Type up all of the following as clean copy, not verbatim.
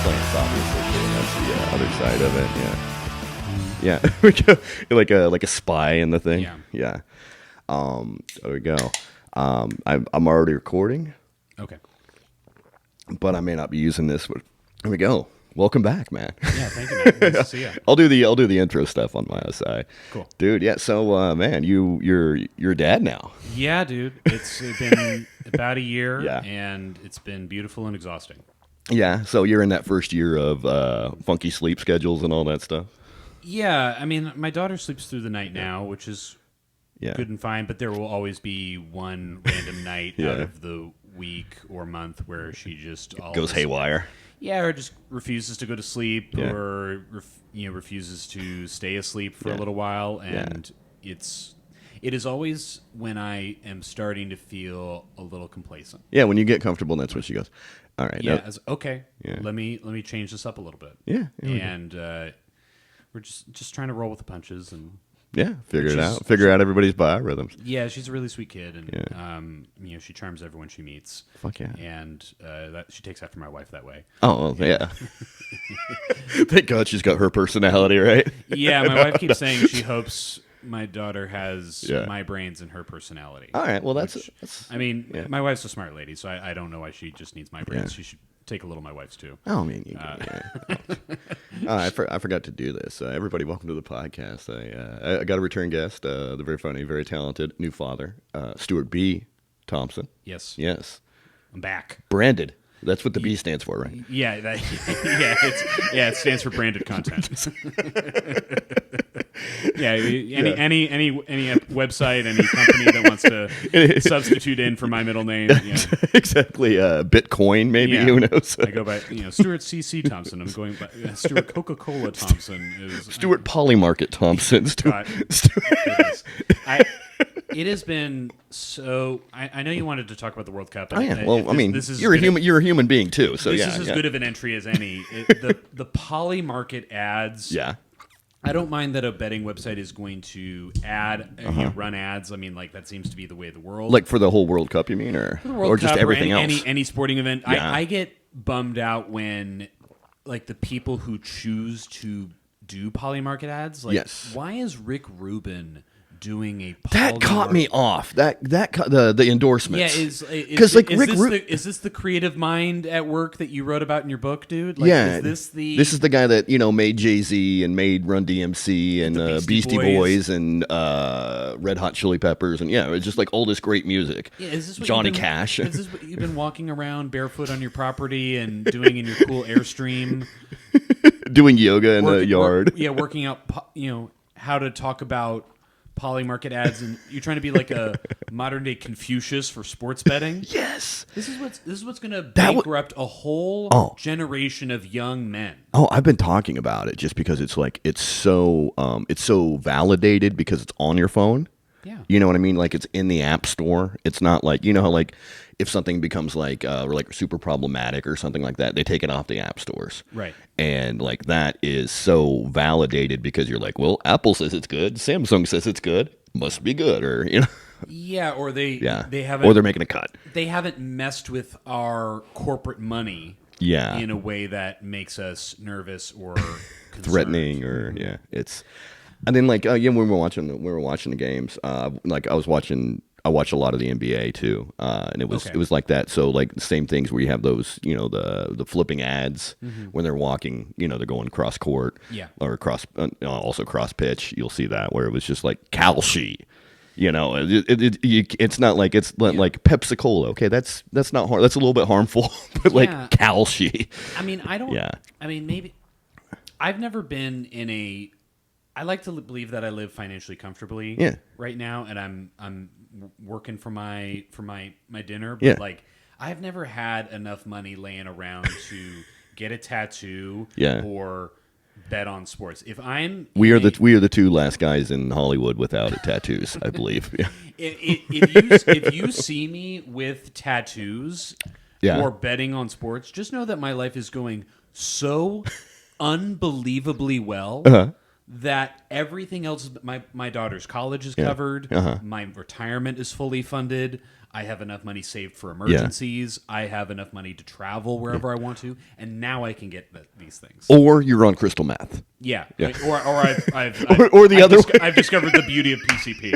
plants, obviously. That's the other side of it. Yeah. Yeah. like a spy in the thing. Yeah. Yeah. There we go. I'm already recording, Okay. but I may not be using this. But there we go. Welcome back, man. Yeah, thank you, man. Nice to see you. I'll do the intro stuff on my side. Cool. Dude. Yeah. So, man, you're a dad now. Yeah, dude. It's been about a year, Yeah. and it's been beautiful and exhausting. Yeah. So you're in that first year of funky sleep schedules and all that stuff. Yeah, I mean, my daughter sleeps through the night now, which is Yeah. good and fine, but there will always be one random night Yeah. out of the week or month where she just Goes haywire. Yeah, or just refuses to go to sleep, Yeah. or refuses to stay asleep for Yeah. a little while, and it is always when I am starting to feel a little complacent. Yeah. When you get comfortable, that's when she goes. All right. Yeah, now- okay. Yeah. Let me change this up a little bit. Yeah. And we're just trying to roll with the punches, and Yeah, figure Which it is- out. Figure out everybody's biorhythms. yeah, she's a really sweet kid, and she charms everyone she meets. Fuck yeah. And that she takes after my wife that way. Oh, well, yeah. Thank God she's got her personality, right? Yeah, my wife keeps saying she hopes my daughter has Yeah. my brains and her personality. All right, well, that's I mean, yeah. my wife's a smart lady, so I don't know why she just needs my brains. Yeah. She should take a little of my wife's too. Oh, I mean, I forgot to do this. Everybody, welcome to the podcast. I got a return guest, the very funny, very talented new father, Stuart B. Thompson. Yes, Yes, I'm back. branded. That's what the B stands for, right? Yeah, it stands for branded content. Yeah, any website, any company that wants to substitute in for my middle name. Yeah. Exactly. Bitcoin, maybe. Yeah. Who knows? I go by Stuart C.C. Thompson. I'm going by Stuart Coca-Cola Thompson. Stuart Polymarket Thompson. God, it has been so. I know you wanted to talk about the World Cup. Oh yeah. Well, I mean, this is you're a human. You're a human being too. So this yeah. is as yeah. good of an entry as any. The Polymarket ads. Yeah. I don't mind that a betting website is going to run ads. I mean, like that seems to be the way of the world. Like for the whole World Cup, you mean, or just Cup everything or else? Any sporting event. Yeah. I get bummed out when, like, the people who choose to do Polymarket ads. Like, Yes. why is Rick Rubin doing a That caught me off. The endorsements. Yeah, because like Rick is this the creative mind at work that you wrote about in your book, dude? Like, yeah, is this is the guy that made Jay-Z and made Run DMC and The Beastie Boys and Red Hot Chili Peppers and it's just like all this great music. Yeah, is this what Johnny you've been, Cash? Is this what you've been walking around barefoot on your property and doing in your cool Airstream? Doing yoga in the yard. Working out. How to talk about Polymarket ads, and you're trying to be like a modern day Confucius for sports betting. Yes. This is what's going to bankrupt a whole generation of young men. Oh, I've been talking about it just because it's like it's so validated because it's on your phone. Yeah. You know what I mean? Like it's in the app store. It's not like how like if something becomes like super problematic or something like that, they take it off the app stores. Right. And like that is so validated because you're like, well, Apple says it's good, Samsung says it's good, must be good, or Yeah, or they haven't, or they're making a cut. They haven't messed with our corporate money. Yeah. In a way that makes us nervous or threatening, or it's. And then like when we were watching the games, like I watched a lot of the NBA too, and it was like that. So like the same things where you have those, the flipping ads when they're walking, they're going cross court, or also cross pitch. You'll see that where it was just like Calci, it's not like it's like Pepsi Cola. Okay, that's not hard. That's a little bit harmful, but like Calci. I mean, I don't. Yeah. I mean, maybe I've never been in a. I like to believe that I live financially comfortably right now, and I'm working for my dinner. But like, I've never had enough money laying around to get a tattoo or bet on sports. If I'm we are the two last guys in Hollywood without tattoos, I believe. Yeah. If you see me with tattoos or betting on sports, just know that my life is going so unbelievably well. that everything else, my daughter's college is covered, my retirement is fully funded, I have enough money saved for emergencies, I have enough money to travel wherever I want to, and now I can get these things. Or you're on crystal meth. Yeah. Or I've discovered the beauty of PCP.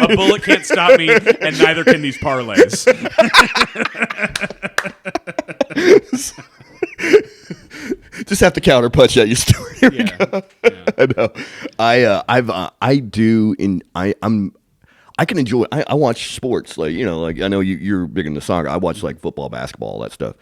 A bullet can't stop me, and neither can these parlays. Just have to counter punch at you, Stuart. Here we go. I know. I can enjoy. I watch sports, like I know you're big into soccer. I watch like football, basketball, all that stuff,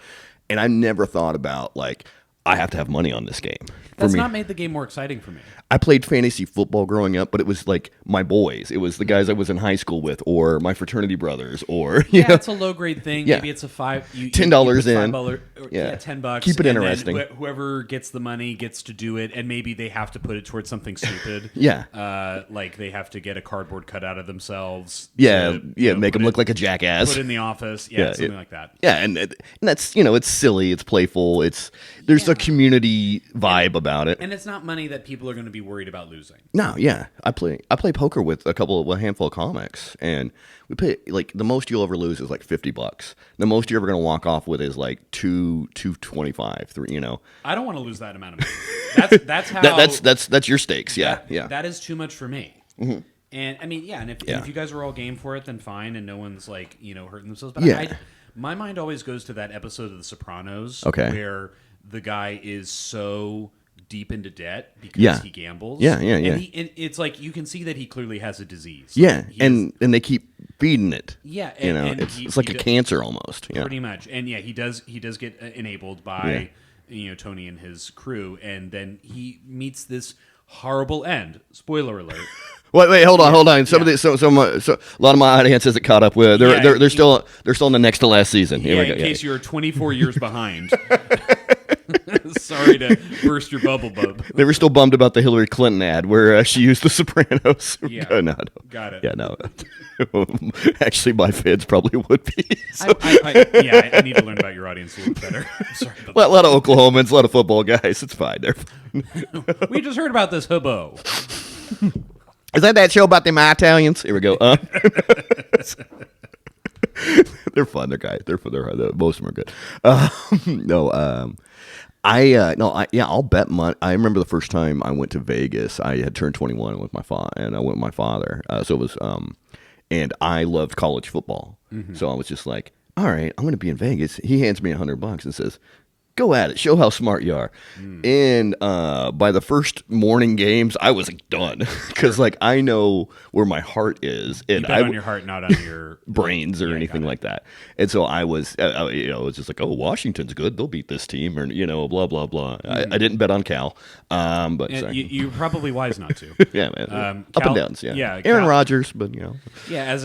and I never thought about like I have to have money on this game. That's not made the game more exciting for me. I played fantasy football growing up, but it was like my boys. It was the guys I was in high school with, or my fraternity brothers, or it's a low grade thing. Yeah. Maybe it's a $10 in. $10. Keep it interesting. Whoever gets the money gets to do it, and maybe they have to put it towards something stupid. Like they have to get a cardboard cut out of themselves. Make them look like a jackass. Put in the office. Something like that. Yeah, and that's it's silly, it's playful, there's a community vibe about it, and it's not money that people are going to be worried about losing. No, I play poker with a handful of comics, and we pay like the most you'll ever lose is like $50. The most you're ever going to walk off with is like $225, $3. I don't want to lose that amount of money. That's how that's your stakes. That is too much for me. Mm-hmm. And I mean, and if you guys are all game for it, then fine, and no one's like hurting themselves. But my mind always goes to that episode of The Sopranos, where the guy is so deep into debt because he gambles. And it's like you can see that he clearly has a disease. And they keep feeding it. It's like a cancer almost. Pretty much. And he does get enabled by Tony and his crew, and then he meets this horrible end. Spoiler alert. Wait, hold on. A lot of my audience hasn't caught up with. They're still in the next to last season. Here we go. In case you're 24 years behind. Sorry to burst your bubble, bub. They were still bummed about the Hillary Clinton ad where she used The Sopranos. No. Got it. Yeah, no. Actually, my fans probably would be. So. I need to learn about your audience a little better. I'm sorry about that. A lot of Oklahomans, a lot of football guys. It's fine. They're fine. We just heard about this hobo. Is that show about them Italians? Here we go. They're fun. They're guys. Most of them are good. I'll bet money. I remember the first time I went to Vegas. I had turned 21 with my father, and I went with my father. So it was, and I loved college football. Mm-hmm. So I was just like, all right, I'm going to be in Vegas. He hands me $100 and says, go at it. Show how smart you are. And by the first morning games, I was like, done because like I know where my heart is, and you bet on your heart, not on your brains or anything like that. And so I was, it was just like, oh, Washington's good. They'll beat this team, or blah blah blah. I didn't bet on Cal, but you're probably wise not to. Yeah, man. Up and downs. Aaron Rodgers, but as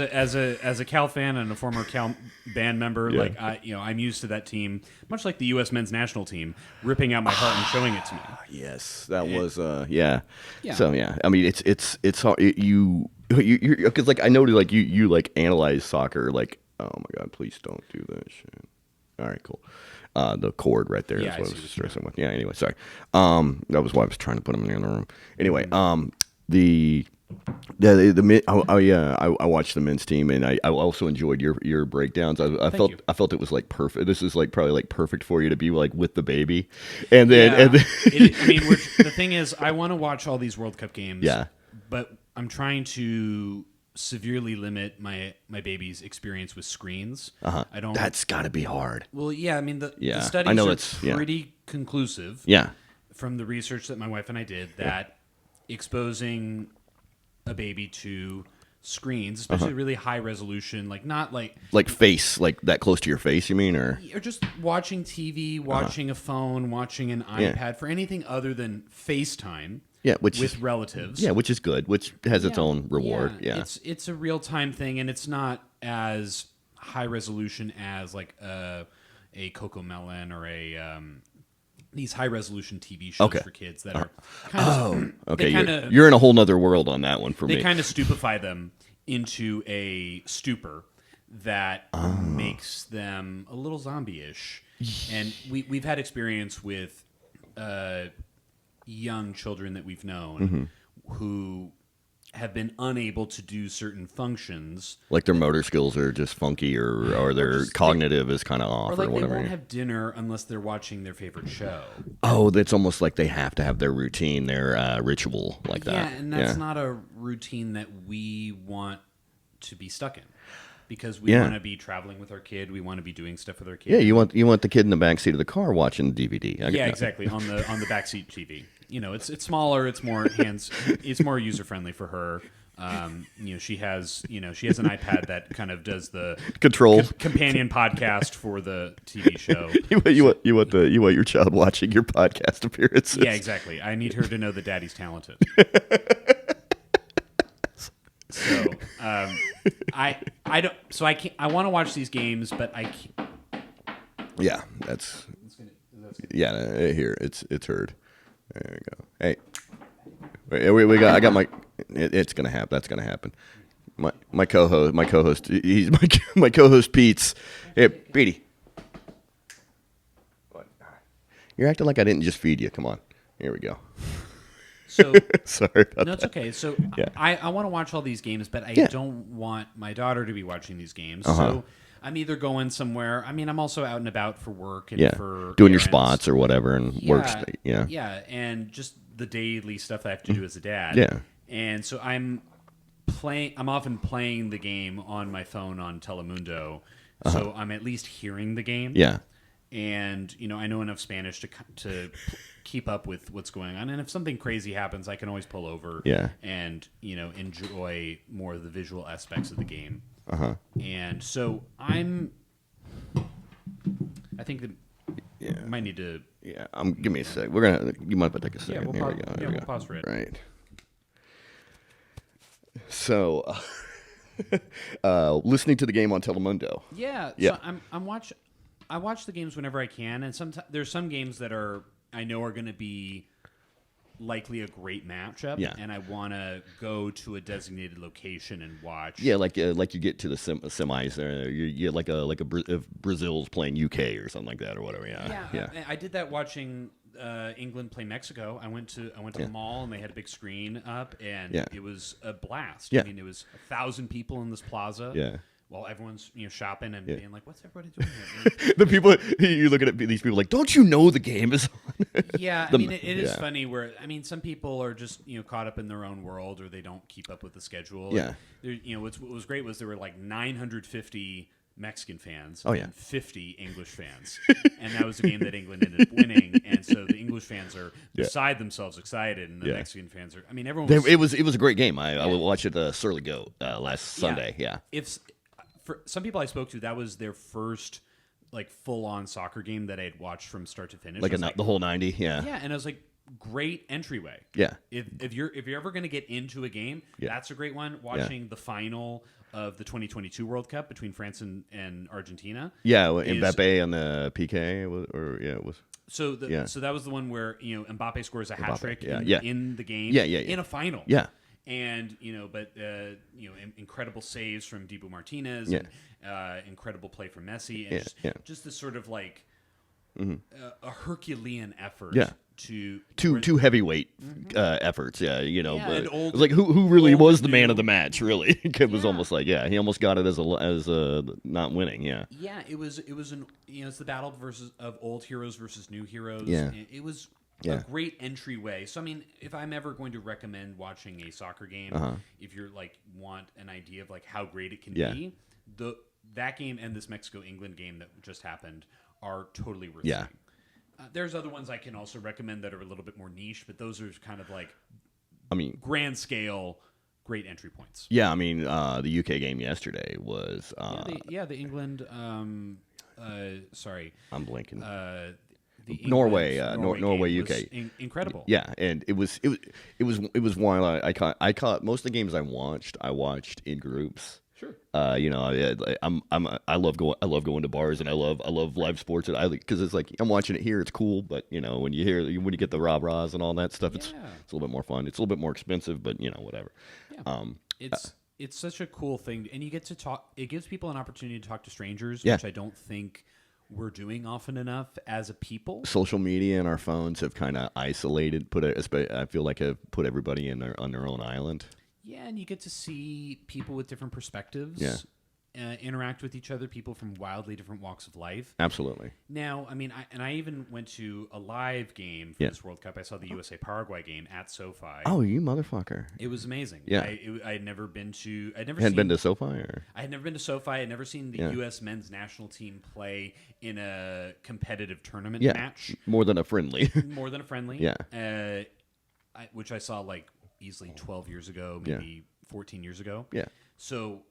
a Cal fan and a former Cal band member, like I'm used to that team, much like the U.S. men's national team, ripping out my heart and showing it to me. Yes, that was So I mean, it's hard. You because like I noted like you like analyze soccer like, oh my god, please don't do that shit. All right, cool. The cord right there is what I was stressing with. Yeah. Anyway, sorry. That was why I was trying to put them in the other room. Anyway, I watched the men's team, and I also enjoyed your breakdowns. I felt it was like perfect. This is like probably like perfect for you to be like with the baby, and then the thing is, I want to watch all these World Cup games. Yeah, but I'm trying to severely limit my baby's experience with screens. I don't. That's got to be hard. Well, yeah. I mean, the studies are pretty conclusive. Yeah. From the research that my wife and I did, that exposing a baby to screens, especially really high resolution, like not like face, like that close to your face, you mean, or just watching TV, watching a phone, watching an iPad, for anything other than FaceTime. With relatives. Yeah, which is good, which has its own reward. Yeah. It's a real time thing, and it's not as high resolution as like a Cocomelon or a these high resolution TV shows for kids that are kind of you're in a whole nother world on that one for me. They kind of stupefy them into a stupor that makes them a little zombie-ish. And we've had experience with young children that we've known who have been unable to do certain functions. Like their motor skills are just funky or their cognitive is kind of off or whatever. They won't have dinner unless they're watching their favorite show. Oh, it's almost like they have to have their routine, their ritual like that. Yeah, and that's not a routine that we want to be stuck in. Because we want to be traveling with our kid, we want to be doing stuff with our kid. Yeah, you want the kid in the backseat of the car watching DVD. Exactly, on the backseat TV. It's smaller, it's more it's more user friendly for her. She has an iPad that kind of does the control companion podcast for the TV show. You want your child watching your podcast appearances. Yeah, exactly. I need her to know that Daddy's talented. So I don't. So I can't. I want to watch these games, but I can't. Yeah, that's. Yeah, here it's heard. There we go. Hey, we got. I got my. It's gonna happen. That's gonna happen. My co-host. He's my co-host. Pete's. Hey, Petey. What? You're acting like I didn't just feed you. Come on. Here we go. So sorry about it's okay. So yeah. I want to watch all these games, but I don't want my daughter to be watching these games. So I'm either going somewhere. I mean, I'm also out and about for work and for doing errands. your spots or whatever and work. Yeah, and just the daily stuff that I have to do as a dad. Yeah, and so I'm often playing the game on my phone on Telemundo, so I'm at least hearing the game. Yeah, and I know enough Spanish to keep up with what's going on, and if something crazy happens, I can always pull over. And enjoy more of the visual aspects of the game. And so I think that we might need to. Yeah, give me a sec. You might take a second. We'll we'll pause for it. Right. So, listening to the game on Telemundo. Yeah. So I watch the games whenever I can, and sometimes there's some games that I know are going to be likely a great matchup, and I want to go to a designated location and watch. Yeah, like you get to the semis there, you like if Brazil's playing UK or something like that or whatever. Yeah. I did that watching England play Mexico. I went to the mall and they had a big screen up, and it was a blast. Yeah. I mean, it was 1,000 people in this plaza. Yeah. While everyone's shopping and being like, "What's everybody doing here?" The people you're looking at these people like, "Don't you know the game is on?" Yeah, I mean, it is funny where some people are just caught up in their own world or they don't keep up with the schedule. Yeah, what was great was there were like 950 Mexican fans and 50 English fans, and that was the game that England ended up winning. And so the English fans are beside themselves excited, and the Mexican fans are. I mean, everyone. It was a great game. I watched it Surly Goat last Sunday. Yeah. For some people I spoke to, that was their first like full-on soccer game that I had watched from start to finish. The whole 90, yeah. Yeah, and I was like, great entryway. Yeah. If you're ever going to get into a game, that's a great one. Watching the final of the 2022 World Cup between France and Argentina. Yeah, Mbappe on the PK it was. So that was the one where Mbappe scores a hat trick in the game. In a final. Yeah. And incredible saves from Dibu Martinez, and incredible play from Messi, and just this sort of like a Herculean effort to two heavyweight efforts. Yeah, like who really was the man of the match? Really, it was almost like he almost got it as a not winning. Yeah, it was it's the battle of old heroes versus new heroes. Yeah, it was. A great entryway. So, I mean, if I'm ever going to recommend watching a soccer game, if you're like want an idea of like how great it can be, that game and this Mexico-England game that just happened are totally worth seeing. There's other ones I can also recommend that are a little bit more niche, but those are kind of like, grand scale, great entry points. Yeah, I mean, the UK game yesterday was... the England... sorry. I'm blinking. Norway, UK, incredible. Yeah, and it was wild. I caught most of the games I watched in groups. Sure. I love going to bars, and I love live sports, and because it's like I'm watching it here, it's cool, but when you get the rah-rahs and all that stuff, it's a little bit more fun. It's a little bit more expensive, but whatever. Yeah. It's such a cool thing, and you get to talk. It gives people an opportunity to talk to strangers, which I don't think we're doing often enough as a people. Social media and our phones have kind of isolated. I feel like have put everybody on their own island. Yeah, and you get to see people with different perspectives. Yeah. Interact with each other, people from wildly different walks of life. Absolutely. Now, I mean, I even went to a live game for this World Cup. I saw the USA-Paraguay game at SoFi. Oh, you motherfucker. It was amazing. Yeah. I had never been to... Been to SoFi? Or? I had never been to SoFi. I had never seen the U.S. men's national team play in a competitive tournament match. More than a friendly. More than a friendly. Yeah. Which I saw like easily 12 years ago, maybe 14 years ago. Yeah. So...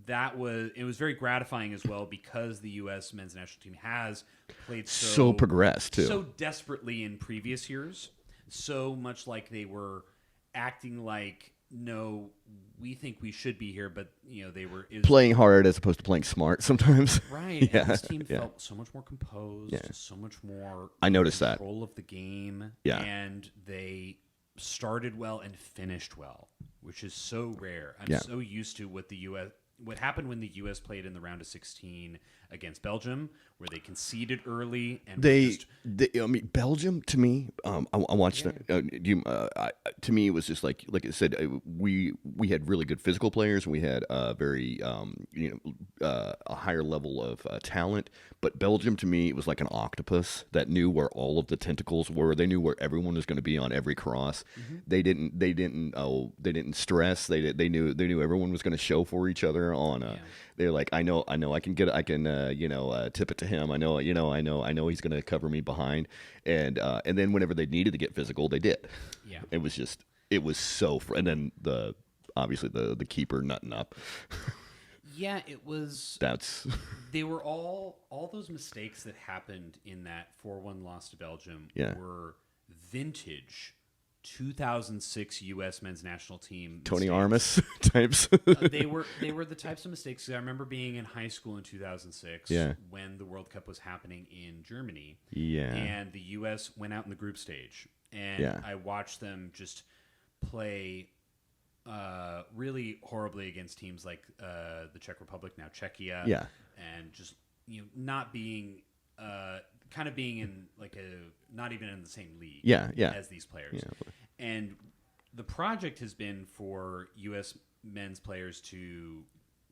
it was very gratifying as well because the U.S. men's national team has played so progressed too, so desperately in previous years, so much like they were acting like, no, we think we should be here, but they were playing hard as opposed to playing smart sometimes. Right. Yeah. And this team felt so much more composed, so much more I noticed control of the game. Yeah. And they started well and finished well, which is so rare. I'm so used to what happened when the U.S. played in the round of 16 against Belgium, where they conceded early and Belgium to me, I watched it. To me, it was just like I said, we had really good physical players, and we had very a higher level of talent. But Belgium, to me, it was like an octopus that knew where all of the tentacles were. They knew where everyone was going to be on every cross. Mm-hmm. They didn't stress. They knew everyone was going to show for each other. They're like, I know I can tip it to him. I know he's going to cover me behind, and then whenever they needed to get physical, they did. Yeah, it was so. And then obviously the keeper nutting up. Yeah, it was. They were all those mistakes that happened in that 4-1 loss to Belgium were vintage 2006 U.S. men's national team Tony Armas types. They were the types of mistakes. I remember being in high school in 2006 when the World Cup was happening in Germany. Yeah. And the U.S. went out in the group stage. And I watched them just play really horribly against teams like the Czech Republic, now Czechia. Yeah. And just not being... kind of being in not even in the same league as these players. Yeah. And the project has been for U.S. men's players to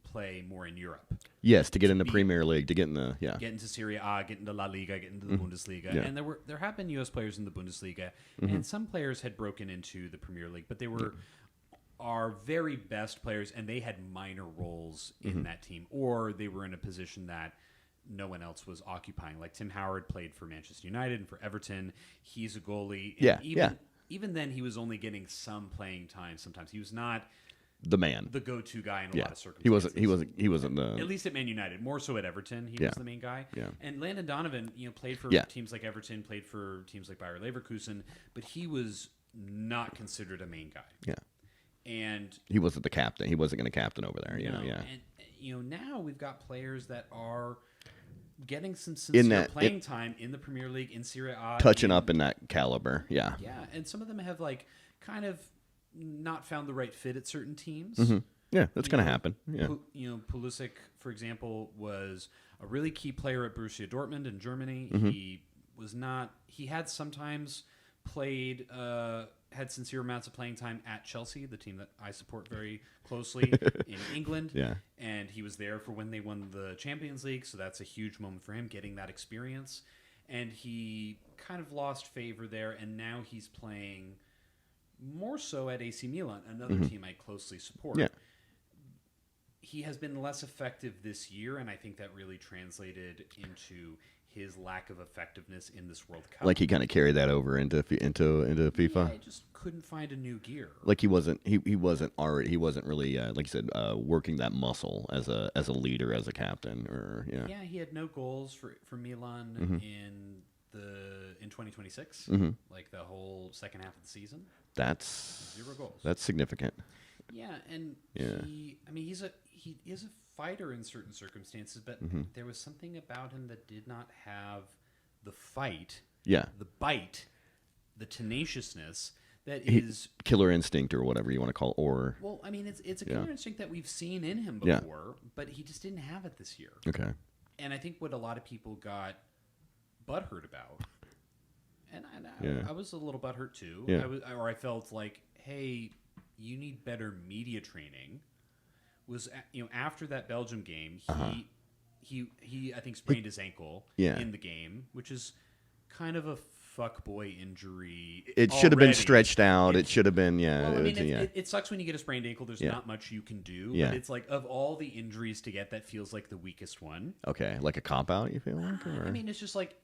play more in Europe. Yes, to get in the Premier League, to get in get into Serie A, get into La Liga, get into the Bundesliga. Yeah. And there have been U.S. players in the Bundesliga, and some players had broken into the Premier League, but they were our very best players, and they had minor roles in that team, or they were in a position that no one else was occupying. Like Tim Howard played for Manchester United and for Everton. He's a goalie. And even then, he was only getting some playing time. Sometimes he was not the man, the go-to guy in a lot of circumstances. He wasn't the. At least at Man United, more so at Everton, he was the main guy. Yeah. And Landon Donovan, played for teams like Everton, played for teams like Bayer Leverkusen, but he was not considered a main guy. Yeah. And he wasn't the captain. He wasn't going to captain over there. And now we've got players that are getting some sincere playing time in the Premier League, in Serie A. Touching up in that caliber, yeah. Yeah, and some of them have kind of not found the right fit at certain teams. Mm-hmm. Yeah, that's going to happen. Yeah. Pulisic, for example, was a really key player at Borussia Dortmund in Germany. Mm-hmm. He had sometimes played... had sincere amounts of playing time at Chelsea, the team that I support very closely in England. Yeah. And he was there for when they won the Champions League, so that's a huge moment for him, getting that experience. And he kind of lost favor there, and now he's playing more so at AC Milan, another team I closely support. Yeah. He has been less effective this year, and I think that really translated into his lack of effectiveness in this World Cup. Like he kind of carried that over into FIFA. Yeah, I just couldn't find a new gear. Like he wasn't really like you said working that muscle as a leader, as a captain, or Yeah, he had no goals for Milan in 2026. Like the whole second half of the season. That's 0 goals. That's significant. Yeah, and he is a fighter in certain circumstances, but there was something about him that did not have the fight, the bite, the tenaciousness that is killer instinct or whatever you want to call it, or it's a killer instinct that we've seen in him before, but he just didn't have it this year. Okay. And I think what a lot of people got butthurt about, and I was a little butthurt too. Yeah. I felt like, hey, you need better media training. Was after that Belgium game, he I think sprained his ankle in the game, which is kind of a fuckboy injury. It should have been stretched out. It should have been, Well, I mean, it sucks when you get a sprained ankle. There's not much you can do. Yeah. But it's like, of all the injuries to get, that feels like the weakest one. Okay, like a cop-out, you feel like? Or? I mean, it's just like,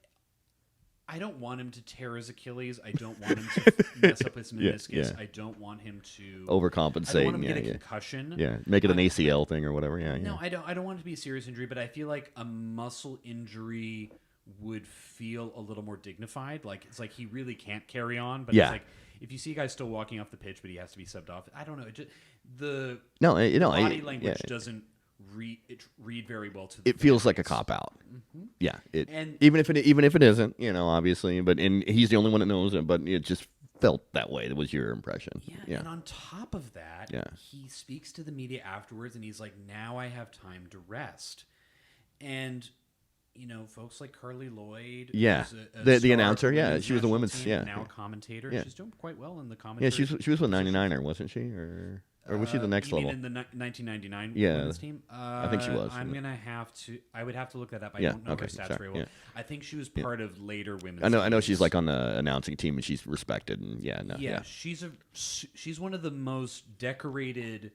I don't want him to tear his Achilles. I don't want him to mess up his meniscus. I don't want him to overcompensate. I don't want him to get a concussion. Yeah, make it an ACL thing or whatever. No, I don't want it to be a serious injury, but I feel like a muscle injury would feel a little more dignified. Like, it's like he really can't carry on, but it's like, if you see a guy still walking off the pitch, but he has to be subbed off, I don't know. It just, body language doesn't read very well to the It feels like a cop out. Mm-hmm. Yeah, and even if it isn't, obviously, and he's the only one that knows it, but it just felt that way. That was your impression. Yeah. And on top of that, he speaks to the media afterwards, and he's like, "Now I have time to rest," and folks like Carly Lloyd, the announcer, she was the women's, now a commentator. She's doing quite well in the commentary. Yeah, she was with 99er, wasn't she, or was she the next level? In the 1999 women's team? I think she was. I would have to look that up. I don't know her stats very well. Yeah. I think she was part of later women's. I know she's like on the announcing team, and she's respected. And she's one of the most decorated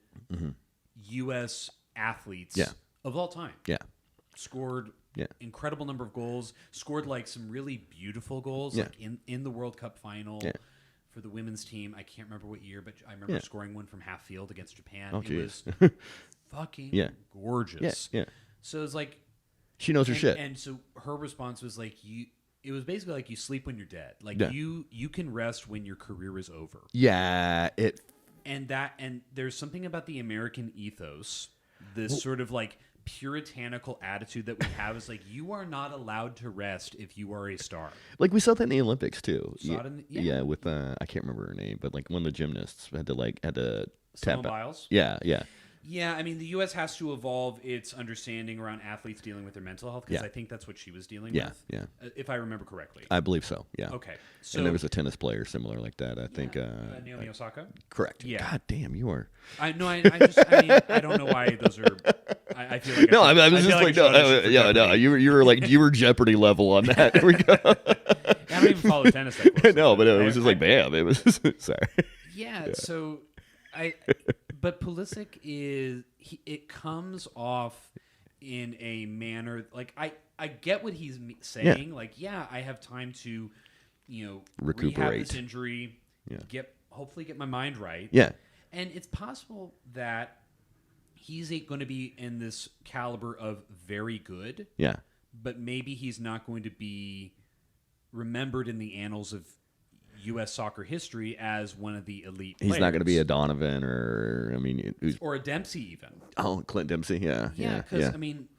U.S. athletes of all time. Yeah, scored. Incredible number of goals. Scored like some really beautiful goals, like in the World Cup final for the women's team. I can't remember what year, but I remember scoring one from half field against Japan. It was fucking gorgeous. Yeah. So it's like she knows her shit. And so her response was like, it was basically like, you sleep when you're dead. Like you can rest when your career is over. Yeah. And there's something about the American ethos, this sort of like puritanical attitude that we have, is like, you are not allowed to rest if you are a star. Like, we saw that in the Olympics too. With I can't remember her name, but like one of the gymnasts had to Simone Biles. Yeah, I mean, the U.S. has to evolve its understanding around athletes dealing with their mental health, because I think that's what she was dealing with. Yeah, if I remember correctly. I believe so, yeah. Okay. So, and there was a tennis player similar like that, I think. Naomi Osaka? Correct. Yeah. God damn, you are... I don't know why those are... I feel like... I was just like, no, you were Jeopardy level on that. Here we go. I don't even follow tennis that close. No, but it was just like, bam, it was... Sorry. Yeah, so... But Pulisic it comes off in a manner like, I get what he's saying. Like, I have time to, recuperate, rehab this injury, hopefully get my mind right. Yeah, and it's possible that he's going to be in this caliber of very good. Yeah, but maybe he's not going to be remembered in the annals of U.S. soccer history as one of the elite players. He's not going to be a Donovan or a Dempsey even. Oh, Clint Dempsey, yeah. Because I mean,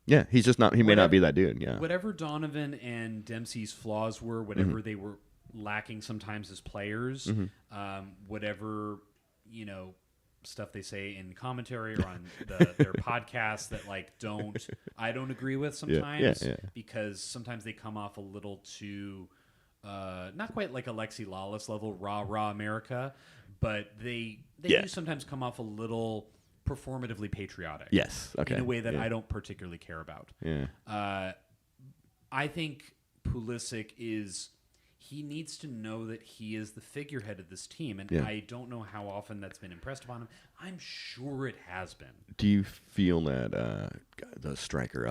he's just not. He may not be that dude. Yeah, whatever Donovan and Dempsey's flaws were, whatever they were lacking sometimes as players, whatever stuff they say in commentary or on their podcasts that I don't agree with sometimes, because sometimes they come off a little too. Not quite like Alexi Lawless level rah America, but they do sometimes come off a little performatively patriotic. Yes, okay. In a way that I don't particularly care about. Yeah. I think Pulisic he needs to know that he is the figurehead of this team, and I don't know how often that's been impressed upon him. I'm sure it has been. Do you feel that the striker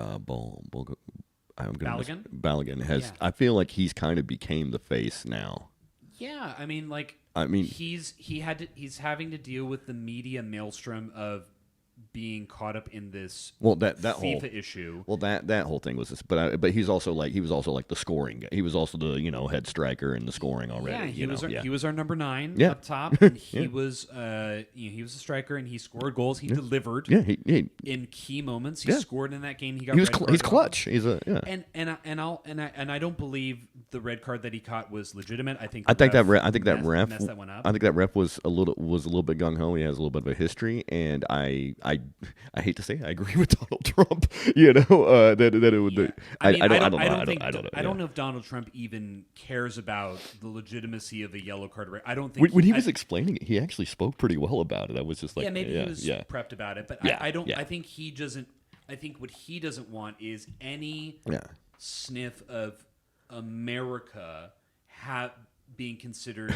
Balogun has. I feel like he's kind of became the face now. Yeah, I mean, he's having to deal with the media maelstrom of being caught up in this FIFA whole issue. Well, that whole thing was this, but he was also like the scoring guy. He was also the head striker in the scoring already. Yeah, he was our number 9 up top, and he was he was a striker, and he scored goals. He delivered. Yeah, he in key moments. He scored in that game. He's clutch. He's and I don't believe the red card that he caught was legitimate. I think that ref messed that one up. I think that ref was a little bit gung ho. He has a little bit of a history, and I I hate to say it, I agree with Donald Trump. That it would. Yeah. I don't know if Donald Trump even cares about the legitimacy of a yellow card. I don't think when he was explaining it, he actually spoke pretty well about it. I was just like, maybe he was prepped about it, but I don't. I think he doesn't. I think what he doesn't want is any sniff of America being considered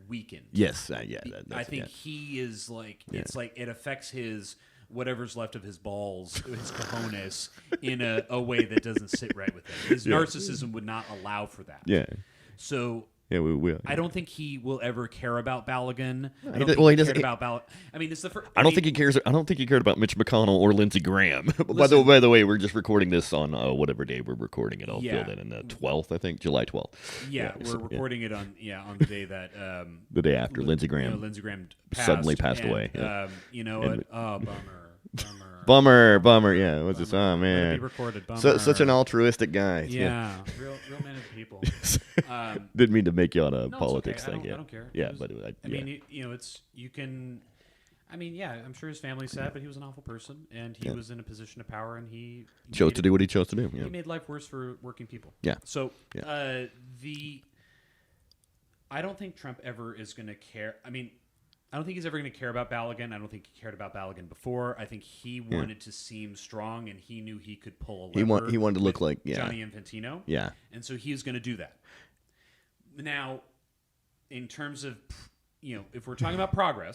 weakened. Yes, I think he is like it's like it affects his whatever's left of his balls, his cojones, in a way that doesn't sit right with him. His narcissism would not allow for that. Yeah. So. Yeah, I don't think he will ever care about Balogun. I don't think he doesn't. About Balogun. I mean, it's the first. I don't think he cares. I don't think he cared about Mitch McConnell or Lindsey Graham. By the way, we're just recording this on whatever day we're recording it. I'll fill that in the 12th, I think, July 12th. Yeah, we're recording it on the day that the day after Lindsey Graham. Lindsey Graham suddenly passed away. Bummer. Yeah, what's this? Oh man, be recorded. Bummer. Such an altruistic guy. Yeah, real man of people. Didn't mean to make you on a politics thing. I don't care. Yeah, I mean, it's you can. I mean, yeah, I'm sure his family's sad, but he was an awful person, and he was in a position of power, and he chose to do what he chose to do. Yeah. He made life worse for working people. Yeah. So I don't think Trump ever is going to care. I mean. I don't think he's ever going to care about Balogun. I don't think he cared about Balogun before. I think he wanted to seem strong, and he knew he could pull a lever. He wanted to look like Johnny Infantino. Yeah. And so he was going to do that. Now, in terms of, if we're talking about progress,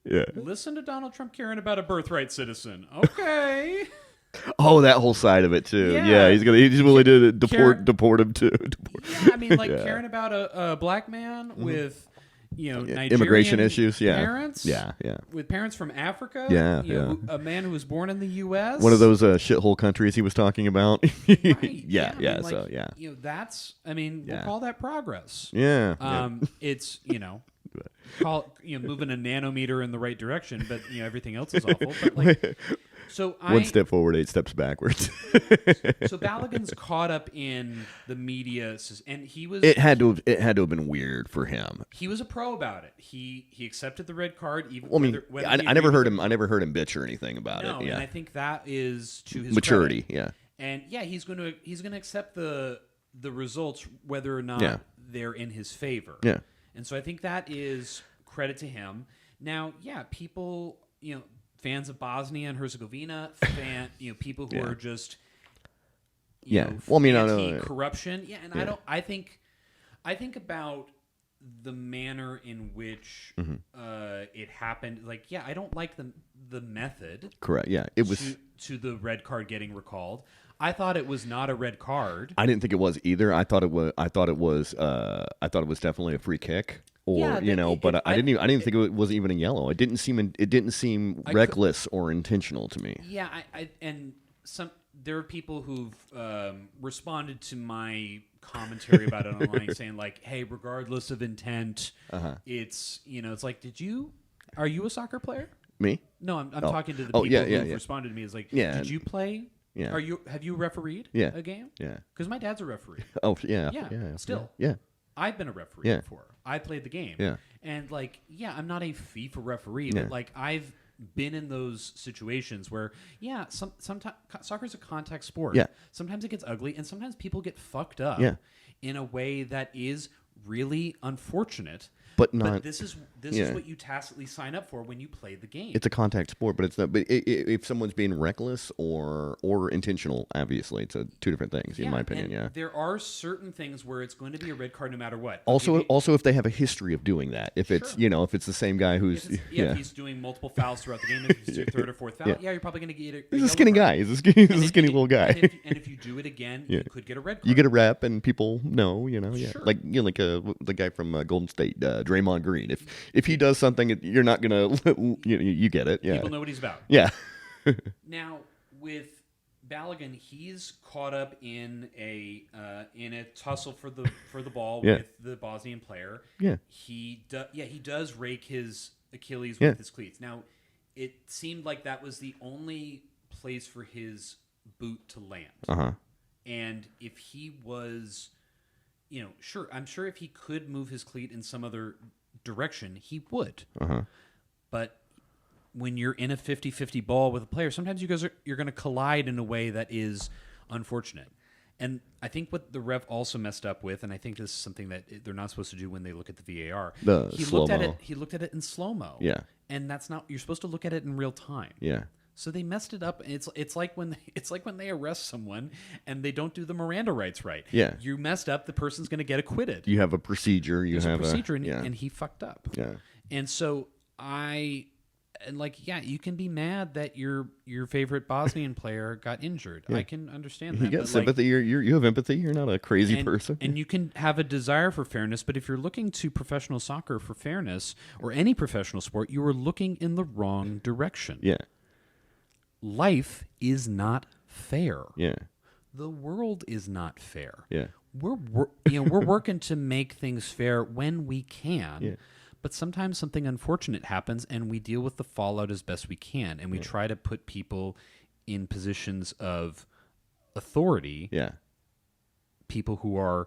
listen to Donald Trump caring about a birthright citizen. Okay. Oh, that whole side of it too. Yeah, he's willing to deport him too. Yeah, I mean, caring about a black man with. Nigerian immigration issues, parents, with parents from Africa, a man who was born in the U.S., one of those shithole countries he was talking about. Right. That's. I mean, we'll call that progress. Yeah. It's moving a nanometer in the right direction, but everything else is awful. But one step forward, 8 steps backwards. So Balogun's caught up in the media, and he was. It had to have been weird for him. He was a pro about it. He accepted the red card. Even I never heard him. I never heard him bitch or anything about it. And I think that is to his maturity. Credit. Yeah. And he's going to accept the results whether or not they're in his favor. Yeah. And so I think that is credit to him. Now, people, fans of Bosnia and Herzegovina, people who are just, anti-corruption. Yeah, and I think about the manner in which it happened. I don't like the method. Correct. Yeah, it was to the red card getting recalled. I thought it was not a red card. I didn't think it was either. I thought it was definitely a free kick. I didn't think it was even a yellow. It didn't seem reckless or intentional to me. Yeah, there are people who've responded to my commentary about it online, saying "Hey, regardless of intent, it's are you a soccer player?" Me? No, I'm talking to the people who responded to me. Is did you play? Yeah. Have you refereed a game? Yeah. Because my dad's a referee. Oh yeah. Yeah. Still. Yeah. I've been a referee before. I played the game. Yeah. And I'm not a FIFA referee, but I've been in those situations where sometimes soccer's a contact sport. Yeah. Sometimes it gets ugly, and sometimes people get fucked up in a way that is really unfortunate. But not. This is what you tacitly sign up for when you play the game. It's a contact sport, but it's not. But if someone's being reckless or intentional, obviously, it's two different things, in my opinion. There are certain things where it's going to be a red card no matter what. Also, if they have a history of doing that, if it's if it's the same guy who's if he's doing multiple fouls throughout the game, if he's doing third or fourth foul, you're probably going to get He's a skinny guy. He's a skinny little guy. And if you do it again, you could get a red card. You get a rep, and people know. Sure. The guy from Golden State, Draymond Green. If he does something, you're not gonna. You get it. Yeah. People know what he's about. Yeah. Now with Balogun, he's caught up in a tussle for the ball with the Bosnian player. Yeah. He does rake his Achilles with his cleats. Now, it seemed like that was the only place for his boot to land. And if he was, I'm sure if he could move his cleat in some other direction, he would. But when you're in a 50-50 ball with a player, sometimes you're going to collide in a way that is unfortunate. And I think what the ref also messed up with, and I think this is something that they're not supposed to do when they look at the VAR. He looked at it in slow-mo. Yeah. And that's not, you're supposed to look at it in real time. Yeah. So they messed it up. It's like when they arrest someone and they don't do the Miranda rights right. Yeah. You messed up, the person's going to get acquitted. You have a procedure. There's a procedure, and he fucked up. Yeah. And so you can be mad that your favorite Bosnian player got injured. I can understand that. You get sympathy. You have empathy. You're not a crazy person. And you can have a desire for fairness, but if you're looking to professional soccer for fairness or any professional sport, you are looking in the wrong direction. Yeah. Life is not fair. Yeah. The world is not fair. Yeah. We're working to make things fair when we can. Yeah. But sometimes something unfortunate happens and we deal with the fallout as best we can, and we try to put people in positions of authority. Yeah. People who are,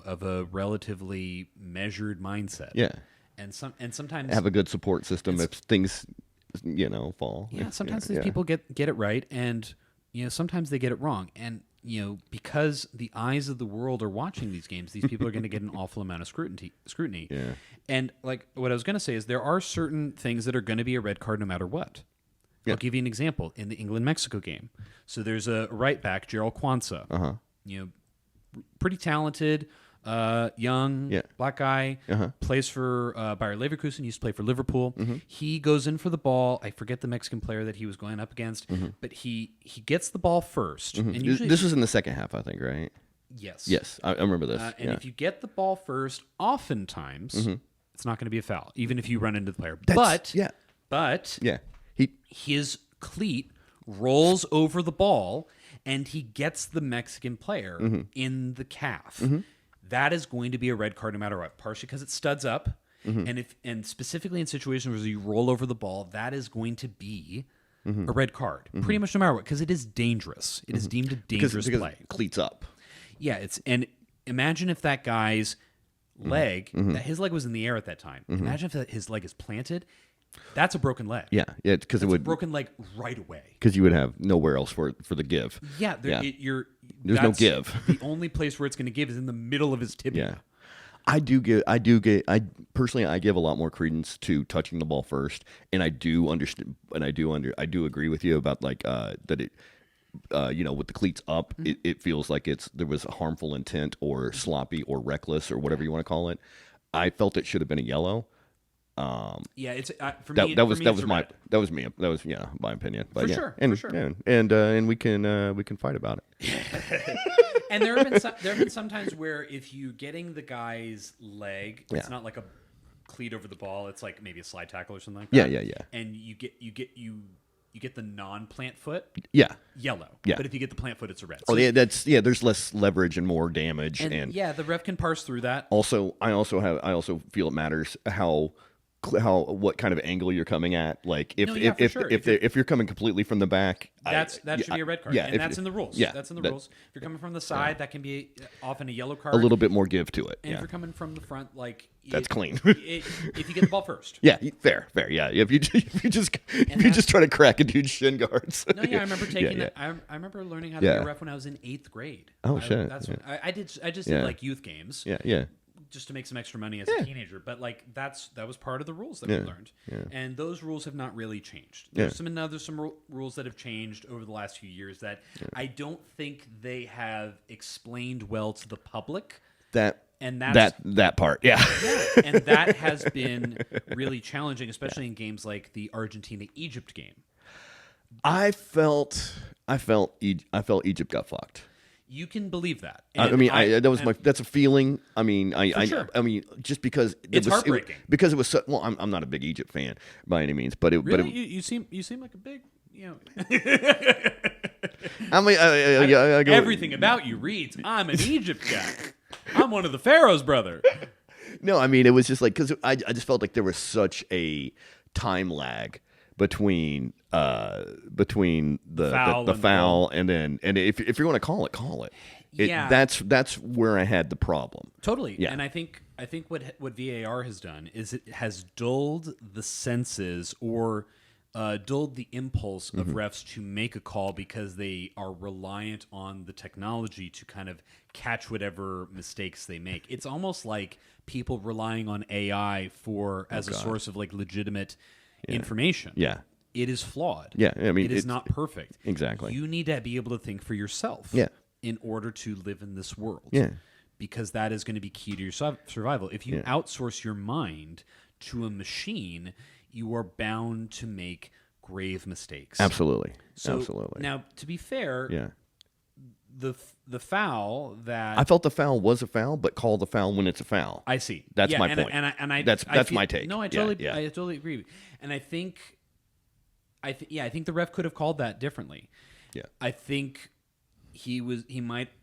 of a relatively measured mindset. Yeah. And sometimes have a good support system if things fall. Yeah, sometimes these people get it right, and sometimes they get it wrong. And because the eyes of the world are watching these games, these people are going to get an awful amount of scrutiny. Yeah. And like what I was going to say is there are certain things that are going to be a red card no matter what. Yeah. I'll give you an example in the England-Mexico game. So there's a right back, Gerald Kwanzaa. Uh-huh. Pretty talented, young, black guy, plays for Bayer Leverkusen, used to play for Liverpool. Mm-hmm. He goes in for the ball. I forget the Mexican player that he was going up against, but he gets the ball first. Mm-hmm. And usually, this was in the second half, I think, right? Yes. Yes, I remember this. And if you get the ball first, oftentimes it's not going to be a foul, even if you run into the player. But his cleat rolls over the ball, and he gets the Mexican player in the calf. Mm-hmm. That is going to be a red card no matter what, partially because it studs up, and specifically in situations where you roll over the ball, that is going to be a red card, pretty much no matter what, because it is dangerous. It is deemed a dangerous play. Cleats up. Yeah, and imagine if that guy's leg, his leg was in the air at that time. Imagine if his leg is planted. That's a broken leg. Yeah, because it would a broken leg right away. Because you would have nowhere else for the give. Yeah, there's no give. The only place where it's going to give is in the middle of his tibia. Yeah. I personally give a lot more credence to touching the ball first, and I do understand, and I do agree with you about that it. With the cleats up, it feels like there was a harmful intent or sloppy or reckless or whatever you want to call it. I felt it should have been a yellow. It's for that, me. That was my opinion. But for for sure. And we can fight about it. And there have been some times where if you getting the guy's leg, it's not like a cleat over the ball. It's like maybe a slide tackle or something like that. Yeah. And you get the non-plant foot. Yeah. Yellow. Yeah. But if you get the plant foot, it's a red. So there's less leverage and more damage. And the ref can parse through that. Also, I also feel it matters what kind of angle you're coming at. Like if you're coming completely from the back, that should be a red card. Yeah, and that's in the rules. Yeah, that's in the rules. If you're coming from the side, that can be often a yellow card. A little bit more give to it. And if you're coming from the front, that's clean. If you get the ball first. Yeah, fair. Yeah, if you just try to crack a dude's shin guards. No, I remember taking that. I remember learning how to be a ref when I was in 8th grade. Oh shit! I just did youth games. Yeah. Just to make some extra money as a teenager, but that was part of the rules that we learned, and those rules have not really changed. There's some rules that have changed over the last few years that I don't think they have explained well to the public. That part, yeah, and that has been really challenging, especially in games like the Argentina-Egypt game. I felt Egypt got fucked. You can believe that. That's a feeling. I mean, just because it's heartbreaking. Because it was so. Well, I'm not a big Egypt fan by any means, but you seem like a big. Everything about you reads, I'm an Egypt guy. I'm one of the Pharaoh's brother. No, I mean, it was just because I just felt like there was such a time lag between the foul and if you're going to call it. That's where I had the problem. Totally. Yeah. And I think what VAR has done is it has dulled the senses or dulled the impulse of refs to make a call because they are reliant on the technology to kind of catch whatever mistakes they make. It's almost like people relying on AI as a source of like legitimate information. Yeah. It is flawed. Yeah, I mean, it is not perfect. Exactly. You need to be able to think for yourself. Yeah. In order to live in this world. Yeah. Because that is going to be key to your survival. If you outsource your mind to a machine, you are bound to make grave mistakes. Absolutely. So Absolutely. Now, to be fair, the foul that I felt the foul was a foul, but call the foul when it's a foul. I see. That's my point. That's my take. No, I totally agree. And I think the ref could have called that differently. Yeah. I think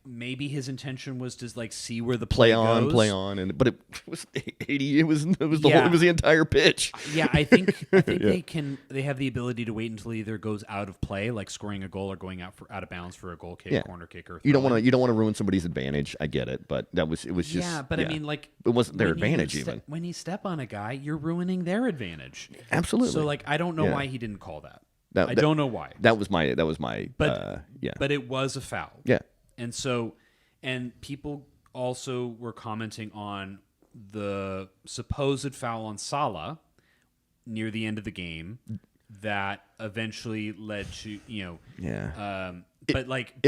maybe his intention was to like see where the play goes. play on, but it was 80. It was the entire pitch. Yeah, I think they have the ability to wait until either goes out of play, like scoring a goal, or going out of bounds for a goal kick, corner kick, or you don't want to ruin somebody's advantage. I get it, but it was just I mean, like it wasn't their advantage even. When you step on a guy, you're ruining their advantage. Absolutely. So like, I don't know why he didn't call that. I don't know why. That was my. But it was a foul. Yeah. And people also were commenting on the supposed foul on Salah near the end of the game that eventually led to it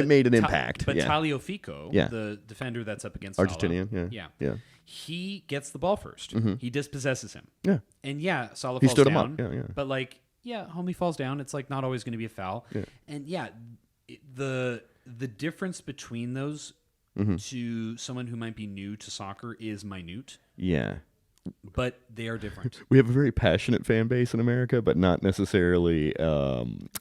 made an impact. But Tagliafico, the defender that's up against Argentinian, Salah, he gets the ball first. He dispossesses him. Yeah. And Salah he falls stood down. him up. Yeah. But homie falls down. It's like not always going to be a foul. Yeah. And the difference between those to someone who might be new to soccer is minute. Yeah. But they are different. We have a very passionate fan base in America, but not necessarily,